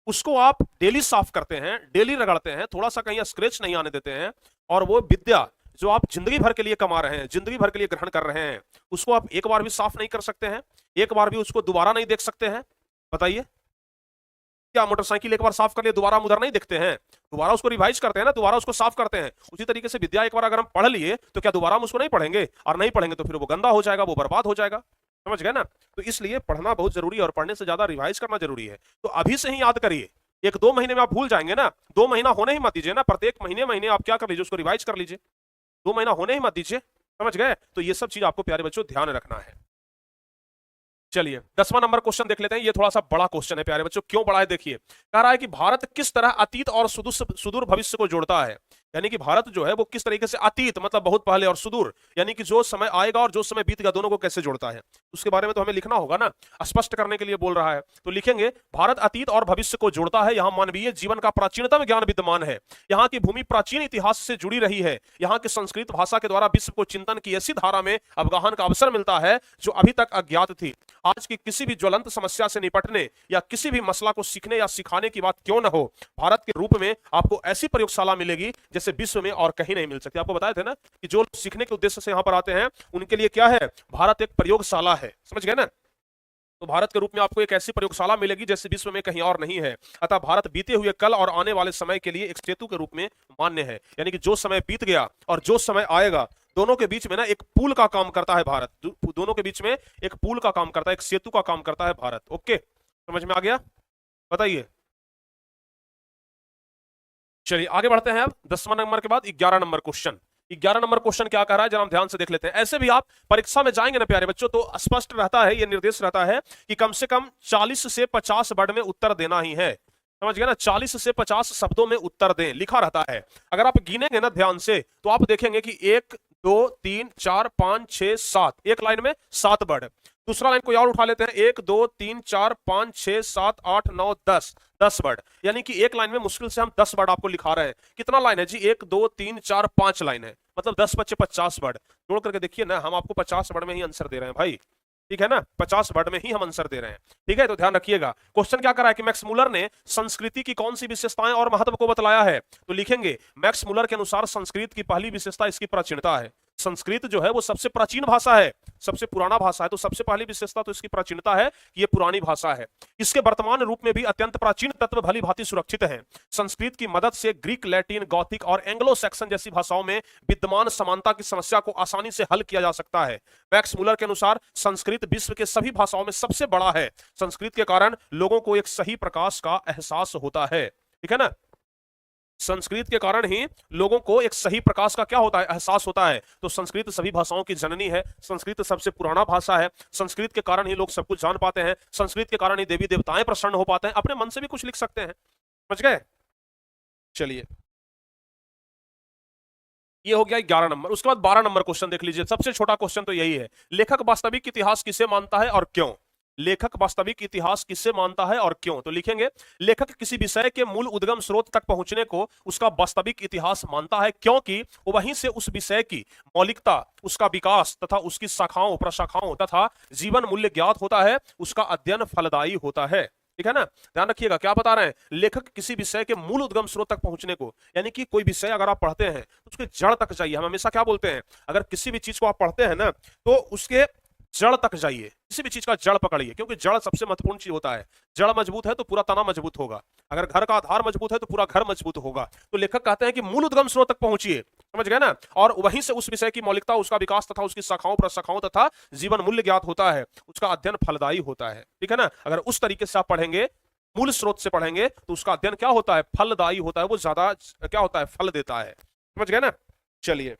उसको आप डेली साफ करते हैं, डेली रगड़ते हैं, थोड़ा सा कहीं स्क्रैच नहीं आने देते हैं, और वो विद्या जो आप जिंदगी भर के लिए कमा रहे हैं, जिंदगी भर के लिए ग्रहण कर रहे हैं, उसको आप एक बार भी साफ नहीं कर सकते हैं, एक बार भी उसको दोबारा नहीं देख सकते हैं, बताइए। क्या मोटरसाइकिल एक बार साफ कर लिए दोबारा हम उधर नहीं दिखते हैं, दोबारा उसको रिवाइज करते हैं ना, दोबारा उसको साफ करते हैं। उसी तरीके से विद्या एक बार अगर हम पढ़ लिए तो क्या दोबारा हम उसको नहीं पढ़ेंगे, और नहीं पढ़ेंगे तो फिर वो गंदा हो जाएगा, वो बर्बाद हो जाएगा। समझ गए ना? तो इसलिए पढ़ना बहुत जरूरी है और पढ़ने से ज्यादा रिवाइज करना जरूरी है। तो अभी से ही याद करिए, 1-2 महीने में आप भूल जाएंगे ना, 2 महीना होने ही मत दीजिए ना, प्रत्येक महीने महीने आप क्या कर लीजिए, उसको रिवाइज कर लीजिए, 2 महीना होने ही मत दीजिए। समझ गए? तो ये सब चीज आपको प्यारे बच्चों ध्यान रखना है। चलिए 10वां नंबर क्वेश्चन देख लेते हैं। ये थोड़ा सा बड़ा क्वेश्चन है प्यारे बच्चों। क्यों बड़ा है देखिए, कह रहा है कि भारत किस तरह अतीत और सुदूर भविष्य को जोड़ता है। यानी कि भारत जो है वो किस तरीके से अतीत मतलब बहुत पहले और सुदूर यानी कि जो समय आएगा और जो समय बीतेगा दोनों को कैसे जोड़ता है, उसके बारे में तो हमें लिखना होगा ना, स्पष्ट करने के लिए बोल रहा है। तो लिखेंगे भारत अतीत और भविष्य को जोड़ता है, यहाँ मानवीय जीवन का प्राचीनतम ज्ञान विद्यमान है, यहाँ की भूमि प्राचीन इतिहास से जुड़ी रही है, यहाँ की संस्कृत भाषा के द्वारा विश्व को चिंतन की ऐसी धारा में अवगाहन का अवसर मिलता है जो अभी तक अज्ञात थी। आज की किसी भी ज्वलंत समस्या से निपटने या किसी भी मसला को सीखने या सिखाने की बात क्यों न हो, भारत के रूप में आपको ऐसी प्रयोगशाला मिलेगी जैसे विश्व में और कहीं नहीं मिल सकती। आपको बताए थे ना कि जो लोग सीखने के उद्देश्य से यहां पर आते हैं उनके लिए क्या है, भारत एक प्रयोगशाला है। समझ गए ना? तो भारत के रूप में आपको एक ऐसी प्रयोगशाला मिलेगी जैसे विश्व में कहीं और नहीं है। अतः भारत बीते हुए कल और आने वाले समय के लिए एक सेतु के रूप में मान्य है। यानी कि जो समय बीत गया और जो समय आएगा दोनों के बीच में ना एक पुल का काम करता है भारत, दोनों के बीच में एक पुल का काम करता है, एक सेतु का काम करता है भारत। ओके, समझ में आ गया? बताइए। चलिए आगे बढ़ते हैं। अब 10वां नंबर के बाद 11 नंबर क्वेश्चन। 11 नंबर क्वेश्चन क्या कह रहा है जरा हम ध्यान से देख लेते हैं। ऐसे भी आप परीक्षा में जाएंगे ना प्यारे बच्चों तो स्पष्ट रहता है, ये निर्देश रहता है कि कम से कम 40 से 50 वर्ड में उत्तर देना ही है। समझ गए ना? 40 से 50 शब्दों में उत्तर दें, लिखा रहता है। अगर आप गिनेंगे ना ध्यान से तो आप देखेंगे कि 1 2 3 4 5 6 7, एक लाइन में 7 वर्ड। दूसरा लाइन कोई और उठा लेते हैं, 1 2 3 4 5 6 7 8 9 10 वर्ड। यानी कि एक लाइन में मुश्किल से हम 10 वर्ड आपको लिखा रहे हैं। कितना लाइन है जी? 1 2 3 4 5 लाइन है, मतलब 10 बच्चे 50 वर्ड। जोड़ करके देखिए ना, हम आपको 50 वर्ड में ही आंसर दे रहे हैं भाई, ठीक है ना? 50 वर्ड में ही हम आंसर दे रहे हैं, ठीक है? तो ध्यान रखिएगा। क्वेश्चन क्या कर रहा है कि मैक्स मुलर ने संस्कृति की कौन सी विशेषताएं और महत्व को बतलाया है। तो लिखेंगे मैक्स मुलर के अनुसार संस्कृत की पहली विशेषता इसकी प्राचीनता है। संस्कृत जो है वो सबसे प्राचीन भाषा है, सबसे पुराना भाषा है, तो सबसे पहली विशेषता तो इसकी प्राचीनता है कि ये पुरानी भाषा है। इसके वर्तमान रूप में भी अत्यंत प्राचीन तत्व भली भांति सुरक्षित हैं। संस्कृत की मदद से ग्रीक, लैटिन, गॉथिक और एंग्लो सैक्सन जैसी भाषाओं में विद्यमान समानता की समस्या को आसानी से हल किया जा सकता है। मैक्स मुलर के अनुसार संस्कृत विश्व के सभी भाषाओं में सबसे बड़ा है। संस्कृत के कारण लोगों को एक सही प्रकाश का एहसास होता है, ठीक है ना? संस्कृत के कारण ही लोगों को एक सही प्रकाश का क्या होता है, एहसास होता है। तो संस्कृत सभी भाषाओं की जननी है, संस्कृत सबसे पुराना भाषा है, संस्कृत के कारण ही लोग सब कुछ जान पाते हैं, संस्कृत के कारण ही देवी देवताएं प्रसन्न हो पाते हैं, अपने मन से भी कुछ लिख सकते हैं। समझ गए? चलिए ये हो गया 11 नंबर। उसके बाद 12 नंबर क्वेश्चन देख लीजिए। सबसे छोटा क्वेश्चन तो यही है, लेखक वास्तविक इतिहास किसे मानता है और क्यों। लेखक वास्तविक इतिहास किससे मानता है और क्यों। तो लिखेंगे लेखक किसी विषय के मूल उद्गम स्रोत तक पहुंचने को उसका वास्तविक इतिहास मानता है, क्योंकि वहीं से उस विषय की मौलिकता, उसका विकास तथा उसकी शाखाओं प्रशाखाओं तथा जीवन मूल्य ज्ञात होता है, उसका अध्ययन फलदायी होता है। ठीक है ना? ध्यान रखिएगा क्या बता रहे हैं, लेखक किसी विषय के मूल उद्गम स्रोत तक पहुंचने को, यानी कि कोई विषय अगर आप पढ़ते हैं तो उसके जड़ तक जाइए। हम हमेशा क्या बोलते हैं, अगर किसी भी चीज को आप पढ़ते हैं ना तो उसके जड़ तक जाइए, किसी भी चीज का जड़ पकड़िए, क्योंकि जड़ सबसे महत्वपूर्ण चीज होता है। जड़ मजबूत है तो पूरा तना मजबूत होगा, अगर घर का आधार मजबूत है तो पूरा घर मजबूत होगा। तो लेखक कहते हैं कि मूल उद्गम स्रोत तक पहुंचिए, समझ गए ना, और वहीं से उस विषय की मौलिकता, उसका विकास तथा उसकी शाखाओं प्रशाखाओं तथा जीवन मूल्य ज्ञात होता है, उसका अध्ययन फलदायी होता है। ठीक है ना? अगर उस तरीके से आप पढ़ेंगे, मूल स्रोत से पढ़ेंगे, तो उसका अध्ययन क्या होता है, फलदायी होता है, वो ज्यादा क्या होता है, फल देता है। समझ गए ना? चलिए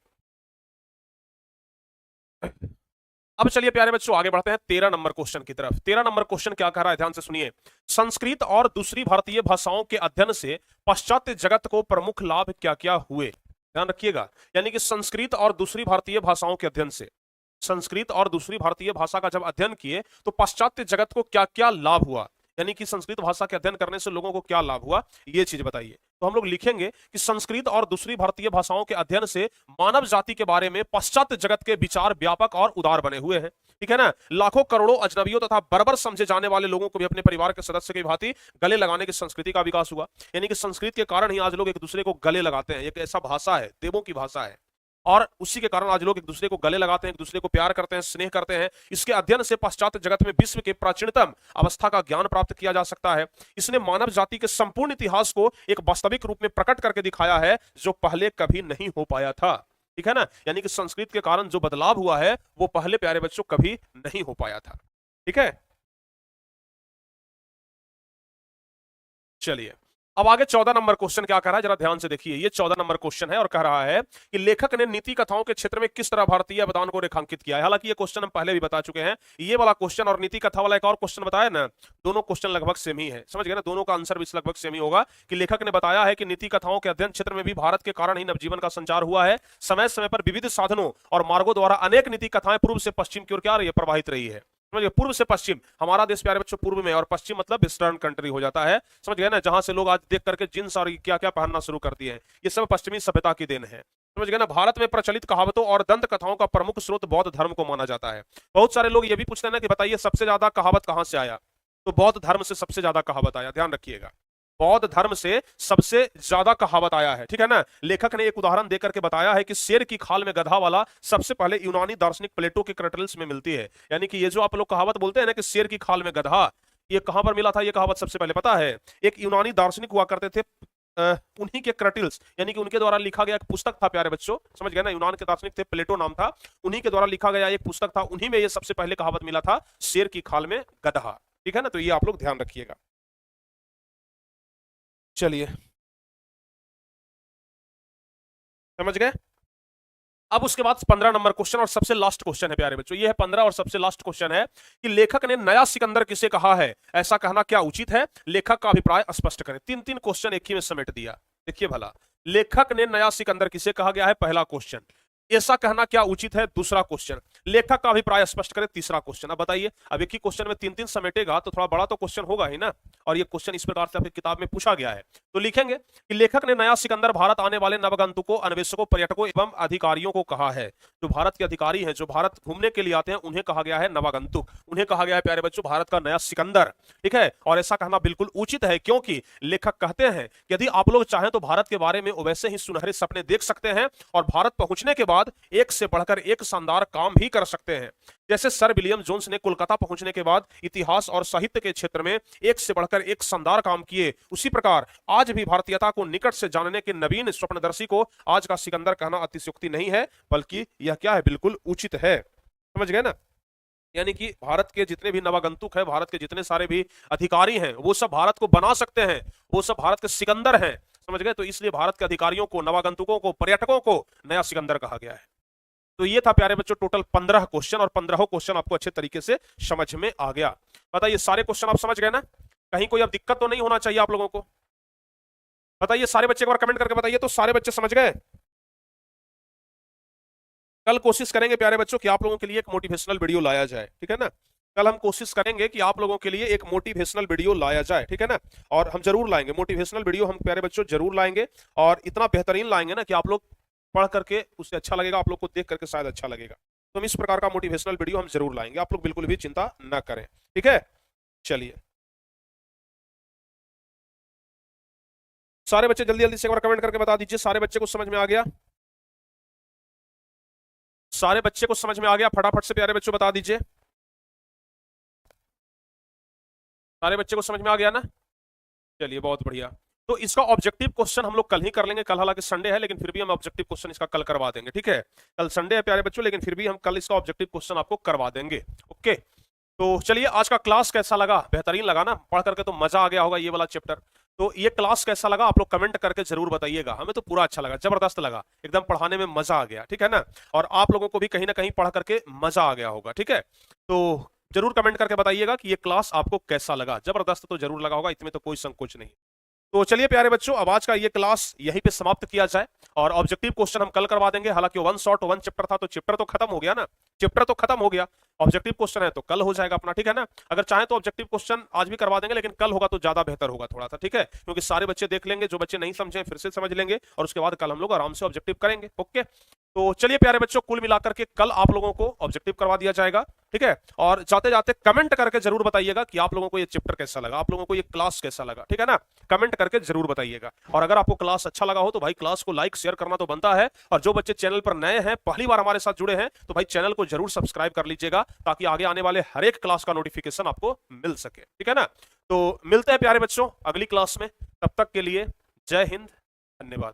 अब चलिए प्यारे बच्चों आगे बढ़ते हैं 13 नंबर क्वेश्चन की तरफ। 13 नंबर क्वेश्चन क्या कह रहा है, ध्यान से सुनिए। संस्कृत और दूसरी भारतीय भाषाओं के अध्ययन से पाश्चात्य जगत को प्रमुख लाभ क्या क्या हुए। ध्यान रखिएगा, यानी कि संस्कृत और दूसरी भारतीय भाषाओं के अध्ययन से, संस्कृत और दूसरी भारतीय भाषा का जब अध्ययन किए तो पाश्चात्य जगत को क्या क्या लाभ हुआ, यानी कि संस्कृत भाषा के अध्ययन करने से लोगों को क्या लाभ हुआ, ये चीज बताइए। तो हम लोग लिखेंगे कि संस्कृत और दूसरी भारतीय भाषाओं के अध्ययन से मानव जाति के बारे में पाश्चात्य जगत के विचार व्यापक और उदार बने हुए हैं। ठीक है ना? लाखों करोड़ों अजनबियों तथा बर्बर समझे जाने वाले लोगों को भी अपने परिवार के सदस्य की भांति गले लगाने की संस्कृति का विकास हुआ। यानी कि संस्कृत के कारण ही आज लोग एक दूसरे को गले लगाते हैं। एक ऐसा भाषा है, देवों की भाषा है, और उसी के कारण आज लोग एक दूसरे को गले लगाते हैं, एक दूसरे को प्यार करते हैं, स्नेह करते हैं। इसके अध्ययन से पाश्चात्य जगत में विश्व के प्राचीनतम अवस्था का ज्ञान प्राप्त किया जा सकता है। इसने मानव जाति के संपूर्ण इतिहास को एक वास्तविक रूप में प्रकट करके दिखाया है जो पहले कभी नहीं हो पाया था। ठीक है ना, यानी कि संस्कृत के कारण जो बदलाव हुआ है वो पहले प्यारे बच्चों कभी नहीं हो पाया था। ठीक है, चलिए अब आगे 14 नंबर क्वेश्चन क्या कर रहा है जरा ध्यान से देखिए। ये 14 नंबर क्वेश्चन है और कह रहा है कि लेखक ने नीति कथाओं के क्षेत्र में किस तरह भारतीय अवदान को रेखांकित किया है। हालांकि ये क्वेश्चन हम पहले भी बता चुके हैं। ये वाला क्वेश्चन और नीति कथा वाला एक और क्वेश्चन बताया ना, दोनों क्वेश्चन लगभग सेम ही है, समझ गए ना, दोनों का आंसर भी लगभग सेम ही होगा। कि लेखक ने बताया है कि नीति कथाओं के अध्ययन क्षेत्र में भी भारत के कारण ही नवजीवन का संचार हुआ है। समय समय पर विविध साधनों और मार्गों द्वारा अनेक नीति कथाएं पूर्व से पश्चिम की ओर क्या रही है, प्रवाहित रही है। समझिए, पूर्व से पश्चिम, हमारा देश प्यारे बच्चों पूर्व में, और पश्चिम मतलब वेस्टर्न कंट्री हो जाता है। समझ गए ना, जहां से लोग आज देख करके जींस और क्या क्या पहनना शुरू कर दिए हैं, ये सब पश्चिमी सभ्यता की देन है। समझ गए ना। भारत में प्रचलित कहावतों और दंत कथाओं का प्रमुख स्रोत बौद्ध धर्म को माना जाता है। बहुत सारे लोग ये भी पूछते हैं ना कि बताइए सबसे ज्यादा कहावत कहां से आया, तो बौद्ध धर्म से सबसे ज्यादा कहावत आया, ध्यान रखिएगा, बौद्ध धर्म से सबसे ज्यादा कहावत आया है। ठीक है ना। लेखक ने एक उदाहरण देकर के बताया है कि शेर की खाल में गधा वाला सबसे पहले यूनानी दार्शनिक प्लेटो के क्रेटल्स में मिलती है। यानी कि ये जो आप लोग कहावत बोलते हैं ना कि शेर की खाल में गधा, ये कहां पर मिला था, ये कहावत सबसे पहले पता है, एक यूनानी दार्शनिक हुआ करते थे, उन्हीं के क्रेटल्स, यानी कि उनके द्वारा लिखा गया एक पुस्तक था प्यारे बच्चों, समझ गए ना, यूनान के दार्शनिक थे, प्लेटो नाम था, उन्हीं के द्वारा लिखा गया एक पुस्तक था, उन्हीं में ये सबसे पहले कहावत मिला था, शेर की खाल में गधा। ठीक है ना, तो ये आप लोग ध्यान रखिएगा। चलिए समझ गए। अब उसके बाद 15 नंबर क्वेश्चन और सबसे लास्ट क्वेश्चन है प्यारे बच्चों, ये है 15 और सबसे लास्ट क्वेश्चन है कि लेखक ने नया सिकंदर किसे कहा है, ऐसा कहना क्या उचित है, लेखक का अभिप्राय स्पष्ट करें। तीन तीन क्वेश्चन एक ही में समेट दिया। देखिए भला, लेखक ने नया सिकंदर किसे कहा गया है, पहला क्वेश्चन, ऐसा कहना क्या उचित है, दूसरा क्वेश्चन, लेखक का अभिप्राय स्पष्ट करें, तीसरा क्वेश्चन। अब बताइए, अब एक ही क्वेश्चन में तीन तीन समेटेगा तो थोड़ा बड़ा तो क्वेश्चन होगा ही ना, और ये क्वेश्चन इस प्रकार से आपकी किताब में पूछा गया है। तो लिखेंगे कि लेखक ने नया सिकंदर भारत आने वाले नवगंतुकों, अन्वेषकों, पर्यटकों एवं अधिकारियों को कहा है। जो भारत के अधिकारी हैं, जो भारत घूमने के लिए आते हैं, उन्हें कहा गया है नवागंतुक, उन्हें कहा गया है प्यारे बच्चों भारत का नया सिकंदर। ठीक है, और ऐसा कहना बिल्कुल उचित है, क्योंकि लेखक कहते हैं कि यदि आप लोग चाहें तो भारत के बारे में वैसे ही सुनहरे सपने देख सकते हैं और भारत पहुंचने के बाद एक से बढ़कर एक शानदार काम भी कर सकते हैं। जैसे सर विलियम जोन्स ने कोलकाता पहुंचने के बाद इतिहास और साहित्य के क्षेत्र में एक से बढ़कर एक शानदार काम किए, उसी प्रकार आज भी भारतीयता को निकट से जानने के नवीन स्वप्नदर्शी को आज का सिकंदर कहना अतिशयोक्ति नहीं है, बल्कि यह क्या है, बिल्कुल उचित है। समझ गए ना। यानी कि भारत के जितने भी नवागंतुक हैं, भारत के जितने सारे भी अधिकारी हैं, वो सब भारत को बना सकते हैं, वो सब भारत के सिकंदर हैं। समझ गए। तो इसलिए भारत के अधिकारियों को, नवागंतुकों को, पर्यटकों को नया सिकंदर कहा गया है। तो ये था प्यारे बच्चों टोटल 15 क्वेश्चन, और 15 क्वेश्चन आपको अच्छे तरीके से समझ में आ गया। बताइए सारे क्वेश्चन आप समझ गए ना, कहीं कोई अब दिक्कत तो नहीं होना चाहिए आप लोगों को। बताइए सारे बच्चे एक बार कमेंट करके बताइए तो सारे बच्चे समझ गए। कल कोशिश करेंगे प्यारे बच्चों कि आप लोगों के लिए एक मोटिवेशनल वीडियो लाया जाए। ठीक है ना, कल हम कोशिश करेंगे कि आप लोगों के लिए एक मोटिवेशनल वीडियो लाया जाए। ठीक है ना, और हम जरूर लाएंगे मोटिवेशनल वीडियो, हम प्यारे बच्चों जरूर लाएंगे, और इतना बेहतरीन लाएंगे ना कि आप लोग पढ़ करके उससे अच्छा लगेगा, आप लोग को देख करके शायद अच्छा लगेगा। तो हम इस प्रकार का मोटिवेशनल वीडियो हम जरूर लाएंगे, आप लोग बिल्कुल भी चिंता ना करें। ठीक है, चलिए सारे बच्चे जल्दी जल्दी से एक बार कमेंट करके बता दीजिए, सारे बच्चे को समझ में आ गया, सारे बच्चे को समझ में आ गया, फटाफट से प्यारे बच्चों बता दीजिए, सारे बच्चे को समझ में आ गया ना। चलिए बहुत बढ़िया। तो इसका ऑब्जेक्टिव क्वेश्चन हम लोग कल ही कर लेंगे, कल हालांकि संडे है लेकिन फिर भी हम ऑब्जेक्टिव क्वेश्चन इसका कल करवा देंगे। ठीक है, कल संडे है प्यारे बच्चों, लेकिन फिर भी हम कल इसका ऑब्जेक्टिव क्वेश्चन आपको करवा देंगे। ओके, तो चलिए आज का क्लास कैसा लगा, बेहतरीन लगा ना, पढ़ करके तो मजा आ गया होगा ये वाला चैप्टर। तो ये क्लास कैसा लगा आप लोग कमेंट करके जरूर बताइएगा। हमें तो पूरा अच्छा लगा, जबरदस्त लगा, एकदम पढ़ाने में मजा आ गया। ठीक है ना, और आप लोगों को भी कहीं ना कहीं पढ़ करके मजा आ गया होगा। ठीक है, तो जरूर कमेंट करके बताइएगा कि ये क्लास आपको कैसा लगा। जबरदस्त तो जरूर लगा होगा, इसमें तो कोई संकोच नहीं। तो चलिए प्यारे बच्चों, अब आज का ये क्लास यहीं पे समाप्त किया जाए, और ऑब्जेक्टिव क्वेश्चन हम कल करवा देंगे। हालांकि वन शॉट वन चैप्टर था, तो चैप्टर तो खत्म हो गया ना, चैप्टर तो खत्म हो गया, ऑब्जेक्टिव क्वेश्चन है तो कल हो जाएगा अपना। ठीक है ना, अगर चाहे तो ऑब्जेक्टिव क्वेश्चन आज भी करवा देंगे, लेकिन कल होगा तो ज्यादा बेहतर होगा थोड़ा सा। ठीक है, क्योंकि सारे बच्चे देख लेंगे, जो बच्चे नहीं समझे फिर से समझ लेंगे, और उसके बाद कल हम लोग आराम से ऑब्जेक्टिव करेंगे। ओके, तो चलिए प्यारे बच्चों, कुल मिलाकर के कल आप लोगों को ऑब्जेक्टिव करवा दिया जाएगा। ठीक है, और जाते जाते कमेंट करके जरूर बताइएगा कि आप लोगों को ये चैप्टर कैसा लगा, आप लोगों को ये क्लास कैसा लगा। ठीक है ना, कमेंट करके जरूर बताइएगा। और अगर आपको क्लास अच्छा लगा हो तो भाई क्लास को लाइक शेयर करना तो बनता है, और जो बच्चे चैनल पर नए हैं, पहली बार हमारे साथ जुड़े हैं, तो भाई चैनल को जरूर सब्सक्राइब कर लीजिएगा ताकि आगे आने वाले हर एक क्लास का नोटिफिकेशन आपको मिल सके। ठीक है ना? तो मिलते हैं प्यारे बच्चों अगली क्लास में, तब तक के लिए जय हिंद, धन्यवाद।